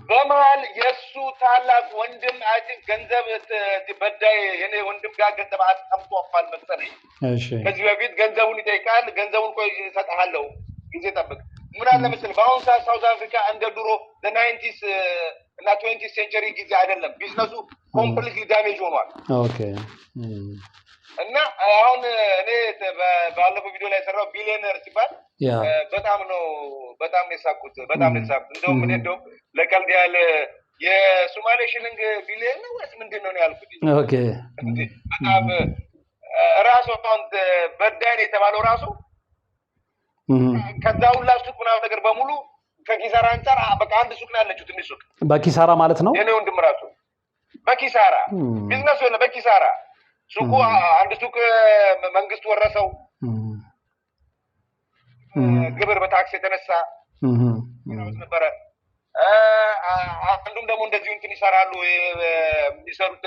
በመሃል የሱ ታላቅ ወንድም አይቲንክ ገንዘብ በዳይ የኔ ወንድም ጋር ገንዘብ አጣምጧል መሰለኝ እሺ ከዚህ በፊት ገንዘቡን ይጠይቃል ገንዘቡን ቆይ እሰጥሃለሁ ጊዜ ጠብቅ ምን አለ መሰለኝ በአሁን ሰዓት ሳውዝ አፍሪካ እንደ ድሮ the 90s እና 20th century ጊዜ አይደለም ቢዝነሱ ኮምፕሊትሊ ዳሜጅ ሆኗል ኦኬ እና አሁን እኔ ባለፈው ቪዲዮ ላይ ሰራው ቢሊየነር ሲባል በጣም የሳኩት እንደውም እኔ እንደውም ለቀልድ ያለ የሶማሌ ሽልንግ ቢሊየን ነው ወይስ ምንድነው ያልኩት ኦኬ በጣም ራሱ አሁን በዳይን የተባለው ራሱ ከዛው ላስቱክ ምናምን ነገር በሙሉ ከኪሳራ አንፃር በቃ አንድ ሱቅ ነው ያለችው ትንሽ ሱቅ በኪሳራ ማለት ነው የኔ ወንድም ራሱ በኪሳራ ቢዝነስ ነው በኪሳራ ሱቁ አንድ ሱቅ መንግስት ወረሰው ግብር በታክስ የተነሳ ነበር አንዱም ደግሞ እንደዚህ እንትን ይሰራሉ የሚሰሩት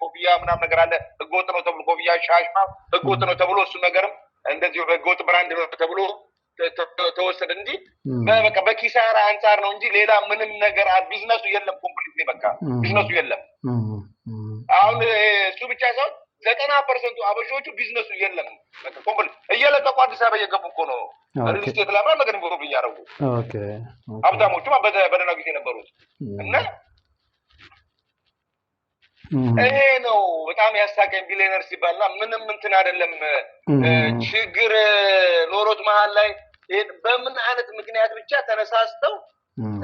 ኮፍያ ምናምን ነገር አለ ህገወጥ ነው ተብሎ ኮፍያ ሻሽማ ህገወጥ ነው ተብሎ እሱ ነገርም እንደዚህ ህገወጥ ብራንድ ነው ተብሎ ተወሰደ እንጂ በቃ በኪሳራ አንፃር ነው እንጂ ሌላ ምንም ነገር ቢዝነሱ የለም ኮምፕሊትሊ በቃ ቢዝነሱ የለም አሁን እሱ ብቻ ሳይሆን 90% አበሾቹ ቢዝነሱ የለም በቃ ኮምፕሊት እየለቀቁ አዲስ አበባ እየገቡ እኮ ነው ሪል ስቴት ለማን ነገር ነው ያረጉ ኦኬ ሀብታሞቹ በደህና ጊዜ ነበሩት እና ይሄ ነው በጣም ያሳቀኝ ቢሊየነር ሲባልና ምንም እንትን አይደለም ችግር ኖሮት መሃል ላይ በምን አይነት ምክንያት ብቻ ተነሳስተው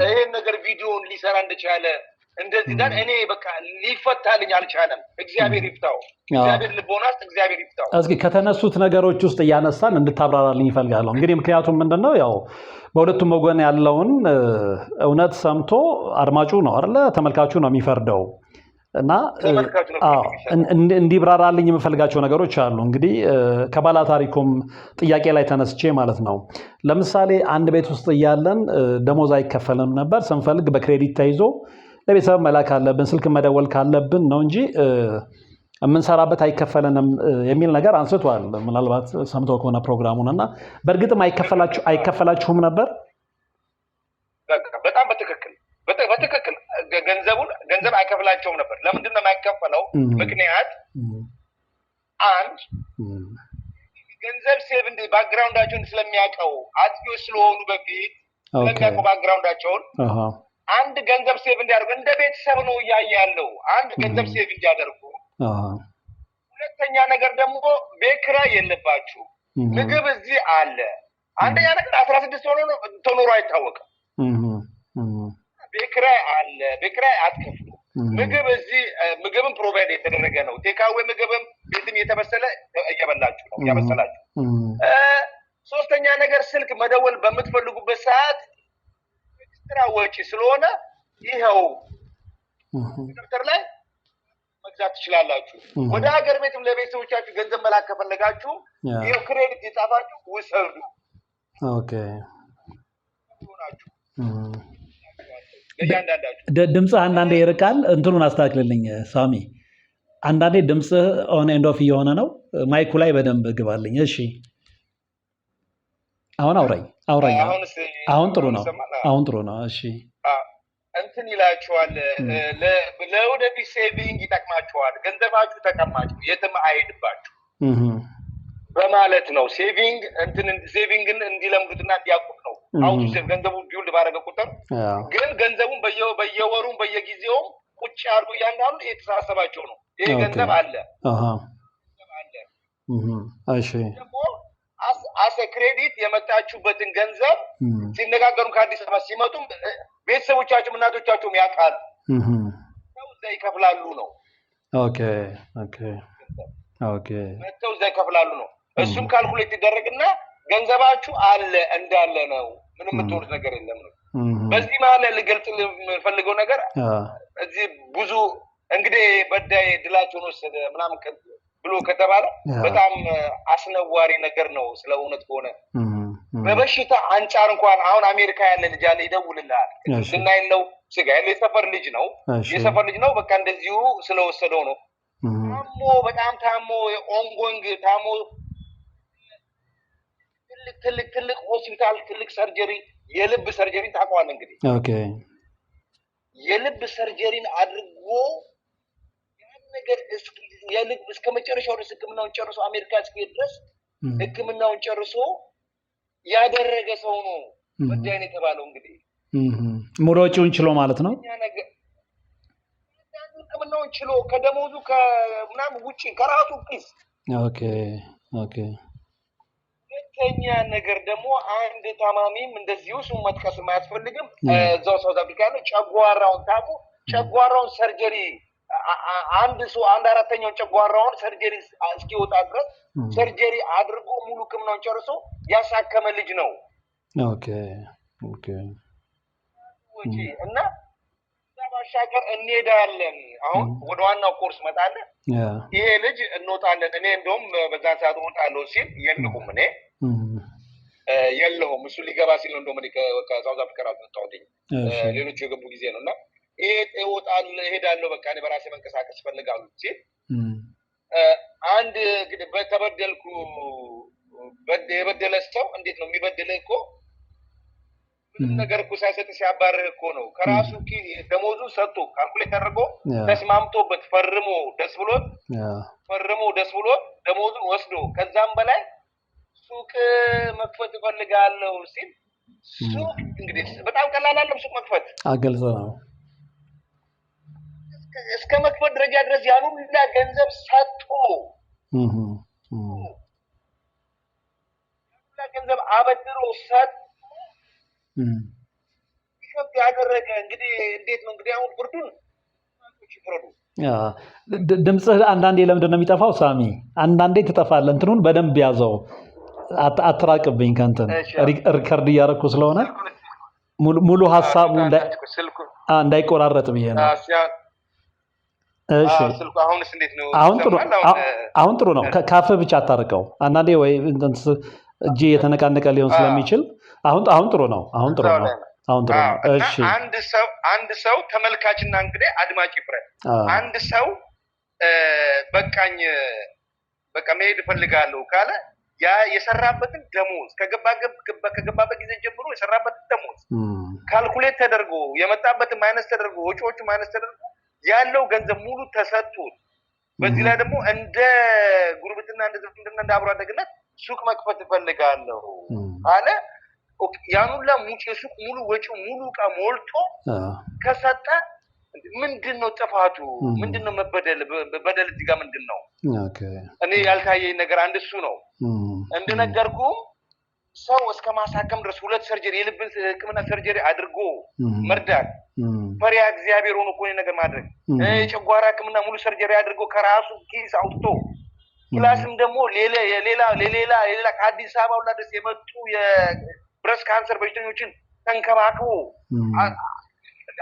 ይሄን ነገር ቪዲዮን ሊሰራ እንደቻለ እንደዚህ ጋር እኔ በቃ ሊፈታልኝ አልቻለም እግዚአብሔር ይፍታው እግዚአብሔር ልቦናስ እግዚአብሔር ይፍታው እስኪ ከተነሱት ነገሮች ውስጥ ያነሳን እንድታብራራልኝ ይፈልጋለሁ እንግዲህ ምክንያቱም ምንድነው ያው በሁለቱም ወገን ያለውን እውነት ሰምቶ አድማጩ ነው አይደለ ተመልካቹ ነው የሚፈርደው እና እንዲብራራልኝ የምፈልጋቸው ነገሮች አሉ እንግዲህ ከባላ ታሪኩም ጥያቄ ላይ ተነስቼ ማለት ነው ለምሳሌ አንድ ቤት ውስጥ ያለን ደሞዝ አይከፈልም ነበር ስንፈልግ በክሬዲት ተይዞ ለቤተሰብ መላክ አለብን ስልክ መደወል ካለብን ነው እንጂ የምንሰራበት አይከፈለንም የሚል ነገር አንስቷል ምናልባት ሰምተው ከሆነ ፕሮግራሙንና በእርግጥም አይከፈላችሁም ነበር በጣም በትክክል ገንዘብ አይከፍላቸውም ነበር ለምንድን ነው የማይከፈለው ምክንያት አንድ ገንዘብ ሴቭ እንደ ባክግራውንዳቸውን ስለሚያውቀው አጥቂዎች ስለሆኑ በፊት ስለሚያውቀው ባክግራውንዳቸውን አንድ ገንዘብ ሴቭ እንዲያደርጉ እንደ ቤተሰብ ነው ያያለው አንድ ገንዘብ ሴቭ እንዲያደርጉ ሁለተኛ ነገር ደግሞ ቤክራ የለባችሁ ምግብ እዚህ አለ አንደኛ ነገር 16 ሆኖ ተኖሮ አይታወቅም ቤክራ አለ ቤክራ አትከፍሉ ምግብ እዚህ ምግብም ፕሮቫይድ የተደረገ ነው ቴካዌ ምግብም ቤትም የተበሰለ እየበላችሁ ነው ያበሰላችሁ ሶስተኛ ነገር ስልክ መደወል በምትፈልጉበት ሰዓት ወጪ ስለሆነ ይሄው ዶክተር ላይ መግዛት ትችላላችሁ ወደ ሀገር ቤትም ለቤተሰቦቻችሁ ገንዘብ መላክ ከፈለጋችሁ ይሄው ክሬዲት ይጻፋችሁ ውሰዱ ኦኬ ድምጽ አንዳንዴ ይርቃል እንትኑን አስተካክልልኝ ሳሚ አንዳንዴ ድምጽ ኦን ኤንድ ኦፍ እየሆነ ነው ማይኩ ላይ በደንብ ግባልኝ እሺ አሁን አውራኝ አሁን ጥሩ ነው እሺ እንትን ይላችኋል ለወደፊት ሴቪንግ ይጠቅማችኋል ገንዘባችሁ ተቀማጭ የትም አይሄድባችሁ በማለት ነው ሴቪንግን እንዲለምዱትና እንዲያውቁት ነው አሁን ገንዘቡ ቢውል ባረገ ቁጥር ግን ገንዘቡን በየወሩም በየጊዜውም ቁጭ ያርጉ ያንዳሉ የተሳሰባቸው ነው ይሄ ገንዘብ አለ እሺ አሰ ክሬዲት የመጣችሁበትን ገንዘብ ሲነጋገሩ ከአዲስ አበባ ሲመጡም ቤተሰቦቻቸው እናቶቻቸውም ያውቃሉ እዛ ይከፍላሉ ነው ኦኬ መተው እዛ ይከፍላሉ ነው እሱም ካልኩሌት ይደረግና ገንዘባችሁ አለ እንዳለ ነው ምንም የምትወርድ ነገር የለም ነው በዚህ መሀል ልገልጽ የምፈልገው ነገር እዚህ ብዙ እንግዲህ በዳይ ድላቸውን ወሰደ ምናምን ብሎ ከተባለ በጣም አስነዋሪ ነገር ነው ስለ እውነት ከሆነ በበሽታ አንጫር እንኳን አሁን አሜሪካ ያለ ልጅ አለ ይደውልልሃል ስናይለው ስጋ ያለ የሰፈር ልጅ ነው በቃ እንደዚሁ ስለወሰደው ነው በጣም ታሞ ኦንጎንግ ታሞ ትልቅ ሆስፒታል ትልቅ ሰርጀሪ የልብ ሰርጀሪ ታቋል እንግዲህ የልብ ሰርጀሪን አድርጎ ያን ነገር የልብ እስከ መጨረሻው ድረስ ህክምናውን ጨርሶ አሜሪካ እስኪሄድ ድረስ ህክምናውን ጨርሶ ያደረገ ሰው ነው በዳይን የተባለው እንግዲህ ሙሉ ወጪውን ችሎ ማለት ነው ህክምናውን ችሎ ከደሞዙ ከምናምን ውጪ ከራሱ ኪስ ኦኬ ሁለተኛ ነገር ደግሞ አንድ ታማሚም እንደዚሁ ስም መጥቀስ ማያስፈልግም እዛው ሳውዝ አፍሪካ ነው ጨጓራውን ሰርጀሪ አንድ አራተኛውን ጨጓራውን ሰርጀሪ እስኪወጣ ድረስ ሰርጀሪ አድርጎ ሙሉ ህክምናውን ጨርሶ ያሳከመ ልጅ ነው ኦኬ እና ባሻገር እንሄዳለን አሁን ወደ ዋናው ኮርስ መጣለ ይሄ ልጅ እንወጣለን እኔ እንደውም በዛ ሰዓት ወጣለሁ ሲል የለሁም እኔ የለሁም እሱ ሊገባ ሲል እንደውም ከሳውዝ አፍሪካ ራሱ ወጣሁኝ ሌሎቹ የገቡ ጊዜ ነውና ይሄ እሄዳለሁ በቃ እኔ በራሴ መንቀሳቀስ ፈልጋለሁ ሲል አንድ እንግዲህ በተበደልኩ የበደለ ሰው እንዴት ነው የሚበደለ እኮ ነገር እኮ ሳይሰጥ ሲያባርህ እኮ ነው ከራሱ ደሞዙ ሰጥቶ ካልኩሌት አድርጎ ተስማምቶበት ፈርሞ ደስ ብሎት ደሞዙን ወስዶ ከዛም በላይ ሱቅ መክፈት እፈልጋለሁ ሲል ሱቅ እንግዲህ በጣም ቀላል አይደለም ሱቅ መክፈት አገልጾ ነው እስከ መክፈት ደረጃ ድረስ ያሉ ሁላ ገንዘብ ሰጥቶ ገንዘብ አበድሮ ሰጥ ይፈት ያደረገ እንግዲህ እንዴት ነው እንግዲህ አሁን ፍርዱን ይፍረዱ ድምጽህ አንዳንዴ ለምንድን ነው የሚጠፋው ሳሚ አንዳንዴ ትጠፋለህ እንትኑን በደንብ ያዘው አትራቅብኝ ከንተን ሪከርድ እያደረኩ ስለሆነ ሙሉ ሐሳቡ እንዳይቆራረጥ ብዬ ነው እሺ አሁንስ እንዴት ነው አሁን ጥሩ ነው ካፈ ብቻ አታርቀው አንዳንዴ ወይ እጄ የተነቃነቀ ሊሆን ስለሚችል አሁን ጥሩ ነው እሺ አንድ ሰው ተመልካችና እንግዲህ አድማጭ ይፍረድ አንድ ሰው በቃ መሄድ ፈልጋለሁ ካለ ያ የሰራበትን ደሞዝ ከገባበት ጊዜ ጀምሮ የሰራበትን ደሞዝ ካልኩሌት ተደርጎ የመጣበትን ማይነስ ተደርጎ ወጪዎቹ ማይነስ ተደርጎ ያለው ገንዘብ ሙሉ ተሰጥቶ በዚህ ላይ ደግሞ እንደ ጉርብትና እንደ አብሮ አደግነት ሱቅ መክፈት ፈልጋለሁ አለ ያኑላ ሱቅ ሙሉ ወጪው ሙሉ ዕቃ ሞልቶ ከሰጠ ምንድነው ጥፋቱ ምንድነው በደል እዚህ ጋር ምንድነው እኔ ያልታየኝ ነገር አንድ እሱ ነው እንደነገርኩ ሰው እስከ ማሳከም ድረስ ሁለት ሰርጀሪ የልብ ህክምና ሰርጀሪ አድርጎ መርዳት ፈሪያ እግዚአብሔር ሆኖ እኮ ነገር ማድረግ የጨጓራ ህክምና ሙሉ ሰርጀሪ አድርጎ ከራሱ ኪስ አውጥቶ ፕላስም ደግሞ ሌላ ከአዲስ አበባ ሁላ ድረስ የመጡ የብረስ ካንሰር በሽተኞችን ተንከባክቦ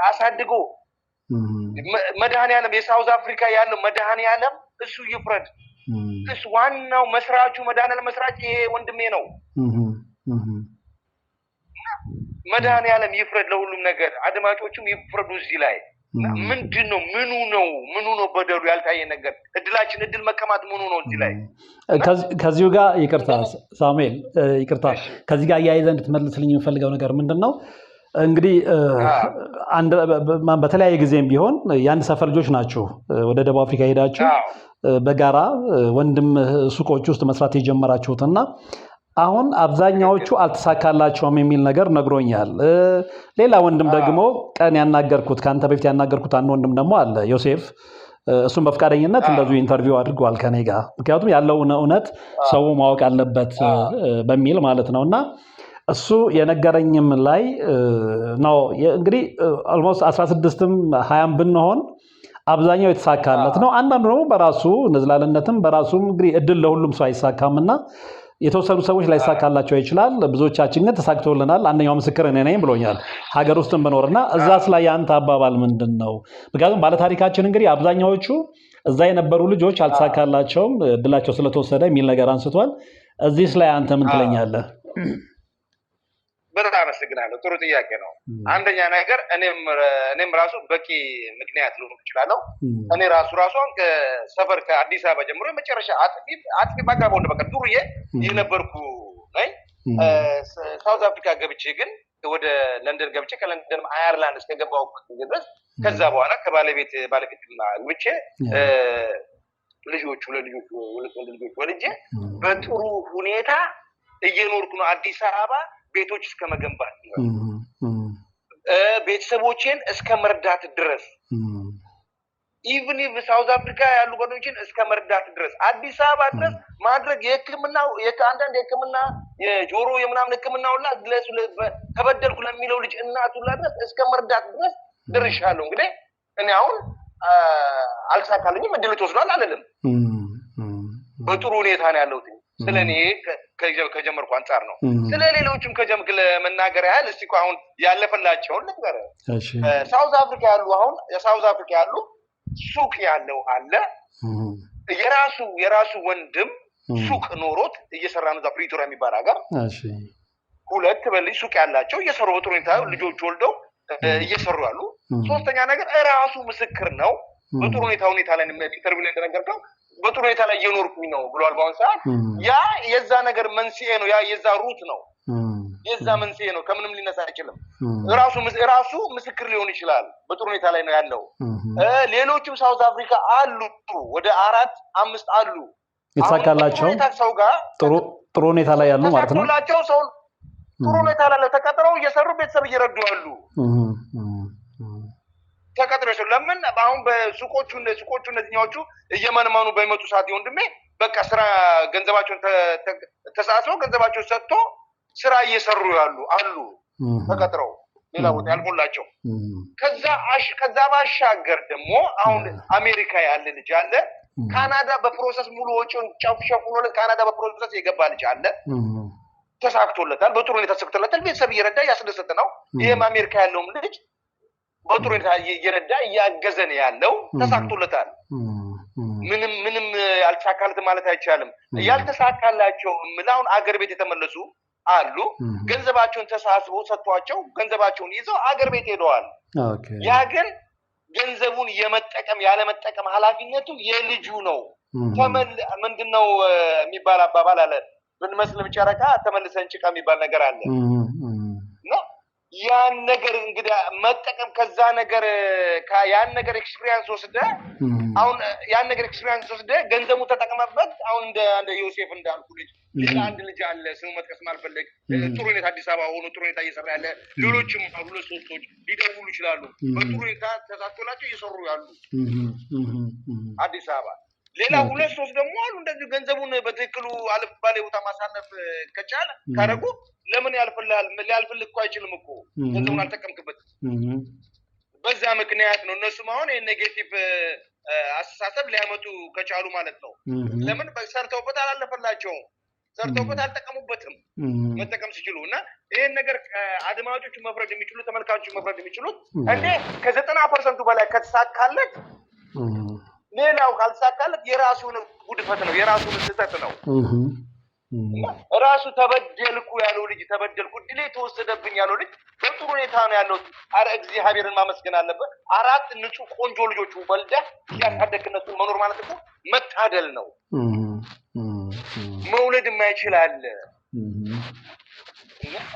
አሳድጎ መድኃኒዓለም የሳውዝ አፍሪካ ያለው መድኃኒዓለም እሱ ይፍረድ። እሱ ዋናው መስራቹ መድኃኒዓለም መስራች ይሄ ወንድሜ ነው። መድኃኒዓለም ይፍረድ ለሁሉም ነገር። አድማጮቹም ይፍረዱ እዚህ ላይ ምንድነው ምኑ ነው በደሉ ያልታየ ነገር እድላችን እድል መቀማት ምኑ ነው እዚህ ላይ ከዚሁ ጋር ይቅርታ ሳሙኤል ይቅርታ ከዚህ ጋር ያይዘን እንድትመልስልኝ የምፈልገው ነገር ምንድነው እንግዲህ በተለያየ ጊዜም ቢሆን የአንድ ሰፈር ልጆች ናቸው ወደ ደቡብ አፍሪካ ሄዳችሁ በጋራ ወንድም ሱቆች ውስጥ መስራት የጀመራችሁትና አሁን አብዛኛዎቹ አልተሳካላቸውም የሚል ነገር ነግሮኛል። ሌላ ወንድም ደግሞ ቀን ያናገርኩት ካንተ በፊት ያናገርኩት አንድ ወንድም ደግሞ አለ ዮሴፍ እሱም በፍቃደኝነት እንደዚሁ ኢንተርቪው አድርጓል ከኔ ጋር ምክንያቱም ያለውን እውነት ሰው ማወቅ አለበት በሚል ማለት ነውና እሱ የነገረኝም ላይ ነው እንግዲህ ኦልሞስት 16ም 20ም ብንሆን አብዛኛው የተሳካለት ነው። አንዳንዱ ደግሞ በራሱ ንዝላልነትም በራሱም እንግዲህ እድል ለሁሉም ሰው አይሳካምና የተወሰኑ ሰዎች ላይሳካላቸው ይችላል። ብዙዎቻችን ግን ተሳክቶልናል። አንደኛው ምስክር እኔ ነኝ ብሎኛል ሀገር ውስጥም ብኖርና እዛስ ላይ ያንተ አባባል ምንድነው? ምክንያቱም ባለታሪካችን እንግዲህ አብዛኛዎቹ እዛ የነበሩ ልጆች አልተሳካላቸውም እድላቸው ስለተወሰደ የሚል ነገር አንስቷል። እዚህስ ላይ አንተ ምን ትለኛለህ? በጣም አመሰግናለሁ። ጥሩ ጥያቄ ነው። አንደኛ ነገር እኔም ራሱ በቂ ምክንያት ልሆን እችላለሁ። እኔ ራሱን ከሰፈር ከአዲስ አበባ ጀምሮ የመጨረሻ አጥፊ ባጋቦንድ በቃ ዱርዬ የነበርኩ ነኝ። ሳውዝ አፍሪካ ገብቼ ግን ወደ ለንደን ገብቼ ከለንደን አየርላንድ እስከገባሁበት ድረስ ከዛ በኋላ ከባለቤት ግብቼ ልጆች ሁለት ልጆች ወልጄ በጥሩ ሁኔታ እየኖርኩ ነው። አዲስ አበባ ቤቶች እስከ መገንባት ቤተሰቦቼን እስከ መርዳት ድረስ ኢቭን ሳውዝ አፍሪካ ያሉ ጓደኞችን እስከ መርዳት ድረስ አዲስ አበባ ድረስ ማድረግ አንዳንድ የሕክምና የጆሮ የምናምን ሕክምና ሁላ ተበደልኩ ለሚለው ልጅ እናቱ ሁላ ድረስ እስከ መርዳት ድረስ ደርሻለሁ። እንግዲህ እኔ አሁን አልተሳካልኝም እድሉ ተወስዷል አልልም። በጥሩ ሁኔታ ነው ያለሁት። ስለኔ ከጀመርኩ አንጻር ነው። ስለሌሎችም ከጀምክ ለመናገር ያህል እስቲ አሁን ያለፈላቸውን ልንገር። ሳውዝ አፍሪካ ያሉ አሁን የሳውዝ አፍሪካ ያሉ ሱቅ ያለው አለ የራሱ ወንድም ሱቅ ኖሮት እየሰራ ነው። ፕሪቶሪያ የሚባል ሀገር ሁለት በልጅ ሱቅ ያላቸው እየሰሩ በጥሩ ሁኔታ ልጆች ወልደው እየሰሩ ያሉ። ሶስተኛ ነገር እራሱ ምስክር ነው። በጥሩ ሁኔታ ላይ ኢንተርቪው ላይ እንደነገርከው በጥሩ ሁኔታ ላይ እየኖርኩኝ ነው ብሏል። በአሁን ሰዓት ያ የዛ ነገር መንስኤ ነው። ያ የዛ ሩት ነው። የዛ መንስኤ ነው። ከምንም ሊነሳ አይችልም። ራሱ ምስክር ሊሆን ይችላል። በጥሩ ሁኔታ ላይ ነው ያለው። ሌሎችም ሳውዝ አፍሪካ አሉ ወደ 4-5 አሉ የተሳካላቸው ሰው ጋር ጥሩ ሁኔታ ላይ ያሉ ማለት ነው። ሰው ጥሩ ሁኔታ ላይ ተቀጥረው እየሰሩ ቤተሰብ እየረዱ አሉ። ተቀጥረው ለምን አሁን በሱቆቹ እነዚህኛዎቹ እየመነመኑ በሚመጡ ሰዓት ወንድሜ በቃ ስራ ገንዘባቸውን ተሳስበው ገንዘባቸውን ሰጥቶ ስራ እየሰሩ ያሉ አሉ ተቀጥረው ሌላ ቦታ ያልሞላቸው። ከዛ ባሻገር ደግሞ አሁን አሜሪካ ያለ ልጅ አለ። ካናዳ በፕሮሰስ ሙሉ ወጪውን ጨፍሸፉለት ካናዳ በፕሮሰስ የገባ ልጅ አለ። ተሳክቶለታል። በጥሩ ሁኔታ ተሳክቶለታል። ቤተሰብ እየረዳ እያስደሰተ ነው። ይሄም አሜሪካ ያለውም ልጅ በጥሩ ሁኔታ እየረዳ እያገዘን ያለው ተሳክቶለታል። ምንም ያልተሳካለት ማለት አይቻልም። ያልተሳካላቸው አሁን አገር ቤት የተመለሱ አሉ። ገንዘባቸውን ተሳስበው ሰጥቷቸው ገንዘባቸውን ይዘው አገር ቤት ሄደዋል። ያ ግን ገንዘቡን የመጠቀም ያለመጠቀም ኃላፊነቱ የልጁ ነው። ምንድነው የሚባል አባባል አለ። ብንመስልም ጨረቃ ተመልሰን ጭቃ የሚባል ነገር አለ። ያን ነገር እንግዲህ መጠቀም ከዛ ነገር ያን ነገር ኤክስፒሪየንስ ወስደ አሁን ያን ነገር ኤክስፒሪየንስ ወስደ ገንዘቡ ተጠቅመበት አሁን እንደ ዮሴፍ እንዳልኩ ልጅ አንድ ልጅ አለ ስሙ መጥቀስ ማልፈልግ ጥሩ ሁኔታ አዲስ አበባ ሆኖ ጥሩ ሁኔታ እየሰራ ያለ ሌሎችም ሁለት ሶስቶች ሊደውሉ ይችላሉ። በጥሩ ሁኔታ ተሳክቶላቸው እየሰሩ ያሉ አዲስ አበባ። ሌላ ሁለት ሶስት ደግሞ አሉ እንደዚህ ገንዘቡን በትክክሉ አልባሌ ቦታ ማሳለፍ ከቻለ ካደረጉ ለምን ሊያልፍልህ እኮ አይችልም እኮ ገንዘቡን አልጠቀምክበት። በዛ ምክንያት ነው እነሱም አሁን ኔጌቲቭ አስተሳሰብ ሊያመጡ ከቻሉ ማለት ነው። ለምን ሰርተውበት አላለፈላቸውም። ሰርተውበት አልጠቀሙበትም መጠቀም ሲችሉ እና ይሄን ነገር አድማጮቹ መፍረድ የሚችሉ ተመልካቾቹ መፍረድ የሚችሉት እንዴ ከ90% በላይ ከተሳካለት ሌላው ካልተሳካለት የራሱ ጉድፈት ነው የራሱ ስህተት ነው ራሱ ተበደልኩ ያለው ልጅ ተበደልኩ ድሌ ተወሰደብኝ ያለው ልጅ በጥሩ ሁኔታ ነው ያለው አረ እግዚአብሔርን ማመስገን አለበት 4 ንጹህ ቆንጆ ልጆች ወልዳ ያሳደግነቱን መኖር ማለት እኮ መታደል ነው መውለድ የማይችል አለ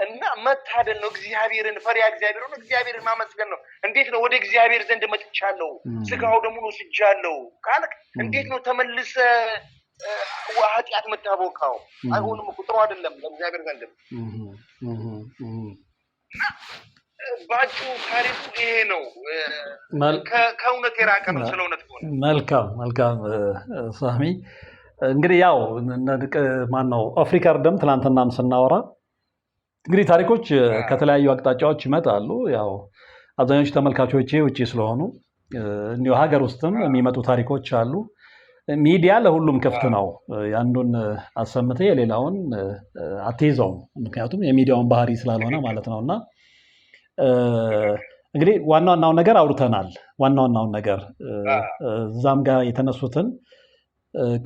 እና መታደል ነው እግዚአብሔርን ፈሪያ እግዚአብሔርን እግዚአብሔርን ማመስገን ነው እንዴት ነው ወደ እግዚአብሔር ዘንድ መጥቻለሁ ስጋው ደግሞ ነው ስጃለሁ ካልክ እንዴት ነው ተመልሰ ኃጢአት መታቦካው አይሆንም ቁጥሩ አይደለም ለእግዚአብሔር ዘንድ ባጩ ታሪኩ ይሄ ነው ከእውነት የራቀ ነው ስለ እውነት ሆነ መልካም ሳሚ እንግዲህ ያው ማን ነው አፍሪካ ርደም ትላንትናም ስናወራ እንግዲህ ታሪኮች ከተለያዩ አቅጣጫዎች ይመጣሉ ያው አብዛኞቹ ተመልካቾቼ ውጪ ስለሆኑ እንዲሁ ሀገር ውስጥም የሚመጡ ታሪኮች አሉ ሚዲያ ለሁሉም ክፍት ነው ያንዱን አሰምተ የሌላውን አትይዘው ምክንያቱም የሚዲያውን ባህሪ ስላልሆነ ማለት ነውና እንግዲህ ዋናው ነገር አውርተናል ዋናው ነገር ዛም ጋር የተነሱትን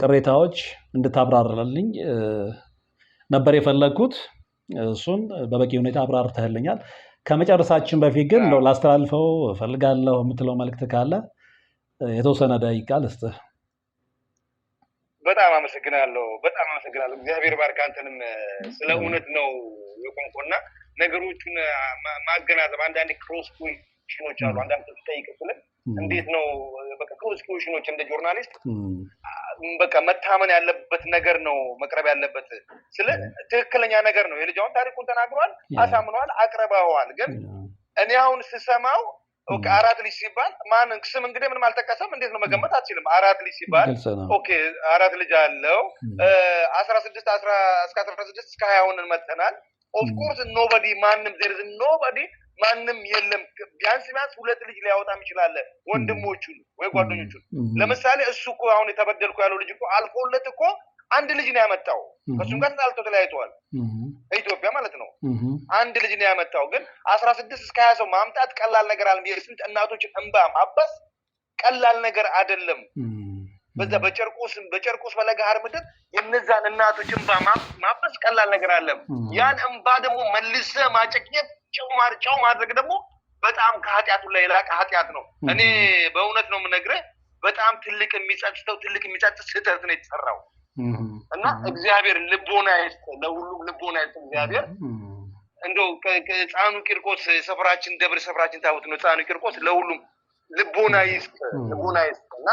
ቅሬታዎች እንድታብራራልኝ ነበር የፈለኩት እሱን በበቂ ሁኔታ አብራርተህልኛል ከመጨረሳችን በፊት ግን እንደው ላስተላልፈው ፈልጋለሁ የምትለው መልእክት ካለ የተወሰነ ደቂቃ ልስጥህ በጣም አመሰግናለሁ እግዚአብሔር ባርክ አንተንም ስለ እውነት ነው የቆንቆና ነገሮቹን ማገናዘብ አንዳንድ ክሮስ ኩዌሽኖች አሉ አንዳንድ ተጠይቀ ስለ እንዴት ነው በቃ ክሮስ ኩዌሽኖች እንደ ጆርናሊስት በቃ መታመን ያለበት ነገር ነው መቅረብ ያለበት ስለ ትክክለኛ ነገር ነው የልጅውን ታሪኩን ተናግሯል አሳምኗል አቅርበዋል ግን እኔ አሁን ስሰማው ኦኬ 4 ልጅ ሲባል ማን ስም እንግዲህ ምንም አልተጠቀሰም እንዴት ነው መገመት አትችልም 4 ልጅ ሲባል ኦኬ 4 ልጅ አለው 16 እስከ 16 እስከ 20 እንመጣናል ኦፍ ኮርስ ኖባዲ ማንም there is nobody ማንም የለም ቢያንስ 2 ልጅ ሊያወጣም ይችላል ወንድሞቹን ወይ ጓደኞቹን ለምሳሌ እሱ እኮ አሁን የተበደልኩ ያለው ልጅ እኮ አልፎለት እኮ አንድ ልጅ ነው ያመጣው ከሱም ጋር ተለያይተዋል ኢትዮጵያ ማለት ነው አንድ ልጅ ነው ያመጣው ግን 16 እስከ 20 ሰው ማምጣት ቀላል ነገር አይደለም የስንት እናቶች እንባ ማበስ ቀላል ነገር አይደለም በዛ በጨርቆስ በለጋር ምድር የነዛን እናቶች እንባ ማበስ ቀላል ነገር አይደለም ያን እንባ ደግሞ መልሰ ማጨቅየት ጨው ማድረግ ደግሞ በጣም ከኃጢአቱ ላይ ላቀ ኃጢአት ነው እኔ በእውነት ነው የምነግርህ በጣም ትልቅ የሚጸጽት ስህተት ነው የተሰራው እና እግዚአብሔር ልቦና ይስጥ ለሁሉም ልቦና ይስጥ እግዚአብሔር እንደው ከጻኑ ቂርቆስ ሰፈራችን ደብረ ሰፈራችን ታውት ነው ጻኑ ቂርቆስ ለሁሉም ልቦና ይስጥና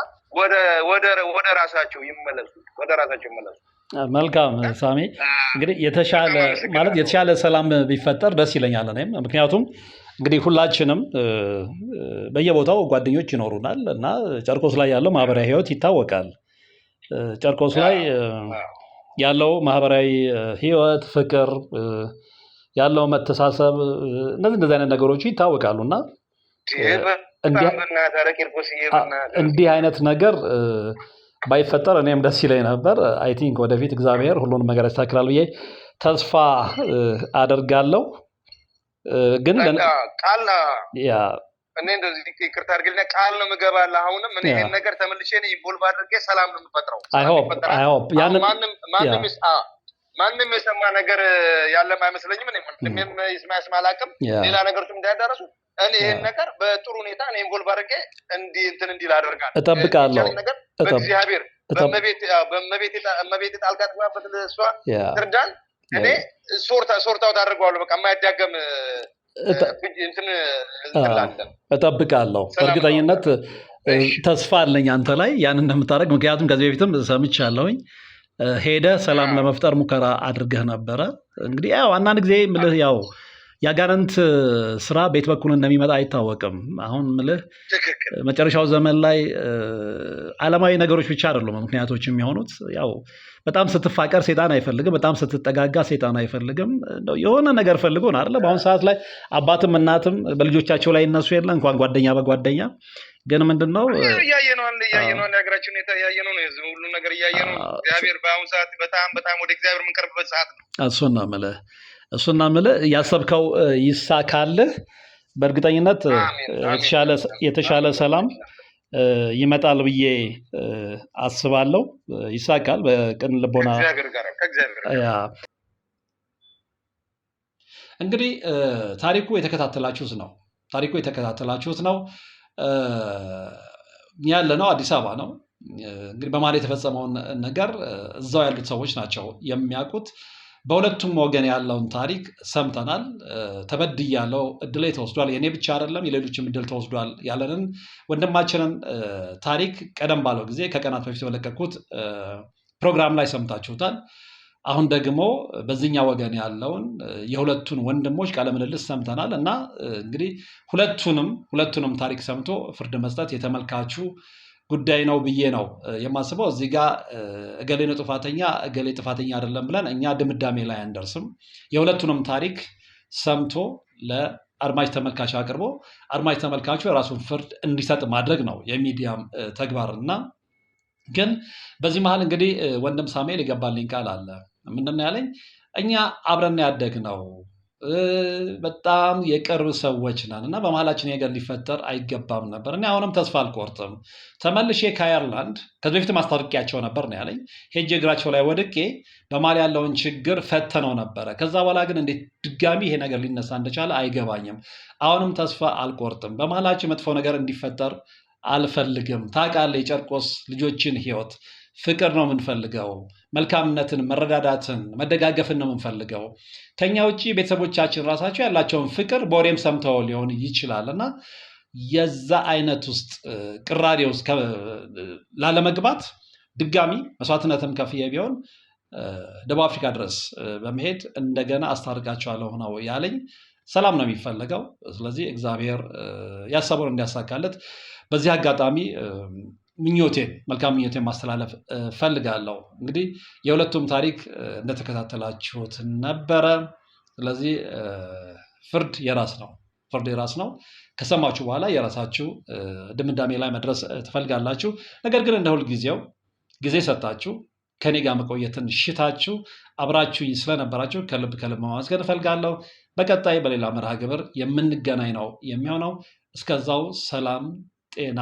ወደ ራሳቸው ይመለሱ መልካም ሳሚ እንግዲህ የተሻለ ሰላም ቢፈጠር ደስ ይለኛል እኔም ምክንያቱም እንግዲህ ሁላችንም በየቦታው ጓደኞች ይኖሩናል እና ጨርቆስ ላይ ያለው ማህበራዊ ህይወት ይታወቃል ጨርቆስ ላይ ያለው ማህበራዊ ህይወት ፍቅር ያለው መተሳሰብ እንደዚህ አይነት ነገሮች ይታወቃሉና እንዲህ አይነት ነገር ባይፈጠር እኔም ደስ ይለኝ ነበር አይ ቲንክ ወደፊት እግዚአብሔር ሁሉንም ነገር ያስተካክላል ብዬ ተስፋ አደርጋለሁ ግን ቃል እኔ እንደዚህ ይቅርታ አድርግልኝ ቃል ነው የምገባልህ አሁንም እኔ ይሄን ነገር ተመልሼ ነው ኢንቮልቭ አድርጌ ሰላም ነው የምፈጥረው አይ ሆፕ ማንም የሰማ ነገር ያለም አይመስለኝም እኔ ምንም ይስማ አላውቅም ሌላ ነገሮችም እንዳያዳረሱ እኔ ይሄን ነገር በጥሩ ሁኔታ እኔ ኢንቮልቭ አድርጌ እንዲል አደርጋለሁ እጠብቃለሁ በእግዚአብሔር በመቤት ጣልቃ ትገባበት ለሷ ትርዳን እኔ ሶርታው ታደርገዋለሁ በቃ የማያዳገም እጠብቃለሁ በእርግጠኝነት ተስፋ አለኝ አንተ ላይ ያን እንደምታደርግ ምክንያቱም ከዚህ በፊትም ሰምቻለሁኝ ሄደ ሰላም ለመፍጠር ሙከራ አድርገህ ነበረ እንግዲህ ያው አንዳንድ ጊዜ ምልህ ያው ያጋንንት ስራ ቤት በኩል እንደሚመጣ አይታወቅም አሁን ምልህ መጨረሻው ዘመን ላይ ዓለማዊ ነገሮች ብቻ አይደሉም ምክንያቶች የሚሆኑት ያው በጣም ስትፋቀር ሰይጣን አይፈልግም በጣም ስትጠጋጋ ሰይጣን አይፈልግም የሆነ ነገር ፈልጎ ነው አይደል በአሁን ሰዓት ላይ አባትም እናትም በልጆቻቸው ላይ እነሱ የለ እንኳን ጓደኛ በጓደኛ ግን ምንድነው እያየነው የሀገራችን ሁኔታ እያየነው ነው። የህዝብ ሁሉ ነገር እያየነው ነው። እግዚአብሔር በአሁኑ ሰዓት በጣም ወደ እግዚአብሔር የምንቀርብበት ሰዓት ነው። እሱና ምልህ ያሰብከው ይሳካልህ። በእርግጠኝነት የተሻለ ሰላም ይመጣል ብዬ አስባለሁ። ይሳካል በቅን ልቦና እንግዲህ ታሪኩ የተከታተላችሁት ነው። ያለ ነው አዲስ አበባ ነው። እንግዲህ በማለት የተፈጸመውን ነገር እዛው ያሉት ሰዎች ናቸው የሚያውቁት። በሁለቱም ወገን ያለውን ታሪክ ሰምተናል። ተበድያለሁ፣ እድሌ ተወስዷል፣ የኔ ብቻ አይደለም የሌሎችም እድል ተወስዷል ያለንን ወንድማችንን ታሪክ ቀደም ባለው ጊዜ ከቀናት በፊት የለቀኩት ፕሮግራም ላይ ሰምታችሁታል። አሁን ደግሞ በዚህኛ ወገን ያለውን የሁለቱን ወንድሞች ቃለ ምልልስ ሰምተናል እና እንግዲህ ሁለቱንም ታሪክ ሰምቶ ፍርድ መስጠት የተመልካቹ ጉዳይ ነው ብዬ ነው የማስበው። እዚህ ጋር እገሌ ነው ጥፋተኛ እገሌ ጥፋተኛ አይደለም ብለን እኛ ድምዳሜ ላይ አንደርስም። የሁለቱንም ታሪክ ሰምቶ ለአድማጭ ተመልካች አቅርቦ አድማጭ ተመልካቹ የራሱን ፍርድ እንዲሰጥ ማድረግ ነው የሚዲያም ተግባርና ግን በዚህ መሀል እንግዲህ ወንድም ሳሙኤል የገባልኝ ቃል አለ። ምንድን ነው ያለኝ? እኛ አብረን ያደግነው በጣም የቅርብ ሰዎች ነን እና በመሀላችን ነገር ሊፈጠር አይገባም ነበር። እኔ አሁንም ተስፋ አልቆርጥም። ተመልሼ ከአየርላንድ ከዚህ በፊት ማስታረቂያቸው ነበር ነው ያለኝ። ሄጄ እግራቸው ላይ ወድቄ በመሀል ያለውን ችግር ፈተነው ነበረ። ከዛ በኋላ ግን እንዴት ድጋሚ ይሄ ነገር ሊነሳ እንደቻለ አይገባኝም። አሁንም ተስፋ አልቆርጥም። በመሀላችን መጥፎ ነገር እንዲፈጠር አልፈልግም። ታውቃለህ፣ የጨርቆስ ልጆችን ህይወት ፍቅር ነው የምንፈልገው፣ መልካምነትን፣ መረዳዳትን፣ መደጋገፍን ነው የምንፈልገው። ከኛ ውጭ ቤተሰቦቻችን ራሳቸው ያላቸውን ፍቅር በወሬም ሰምተው ሊሆን ይችላል እና የዛ አይነት ውስጥ ቅራሬ ውስጥ ላለመግባት ድጋሚ መስዋዕትነትም ከፍዬ ቢሆን ደቡብ አፍሪካ ድረስ በመሄድ እንደገና አስታርቃቸዋለሁ ነው ያለኝ። ሰላም ነው የሚፈለገው። ስለዚህ እግዚአብሔር ያሰበውን እንዲያሳካለት በዚህ አጋጣሚ መልካም ምኞቴን ማስተላለፍ ፈልጋለሁ። እንግዲህ የሁለቱም ታሪክ እንደተከታተላችሁት ነበረ። ስለዚህ ፍርድ የራስ ነው። ከሰማችሁ በኋላ የራሳችሁ ድምዳሜ ላይ መድረስ ትፈልጋላችሁ። ነገር ግን እንደ ሁልጊዜው ጊዜ ሰጣችሁ ከኔ ጋር መቆየትን ሽታችሁ አብራችሁኝ ስለነበራችሁ ከልብ ማመስገን እፈልጋለሁ። በቀጣይ በሌላ መርሃ ግብር የምንገናኝ ነው የሚሆነው። እስከዛው ሰላም፣ ጤና፣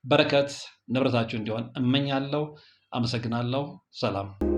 በረከት ንብረታችሁ እንዲሆን እመኛለሁ። አመሰግናለሁ። ሰላም።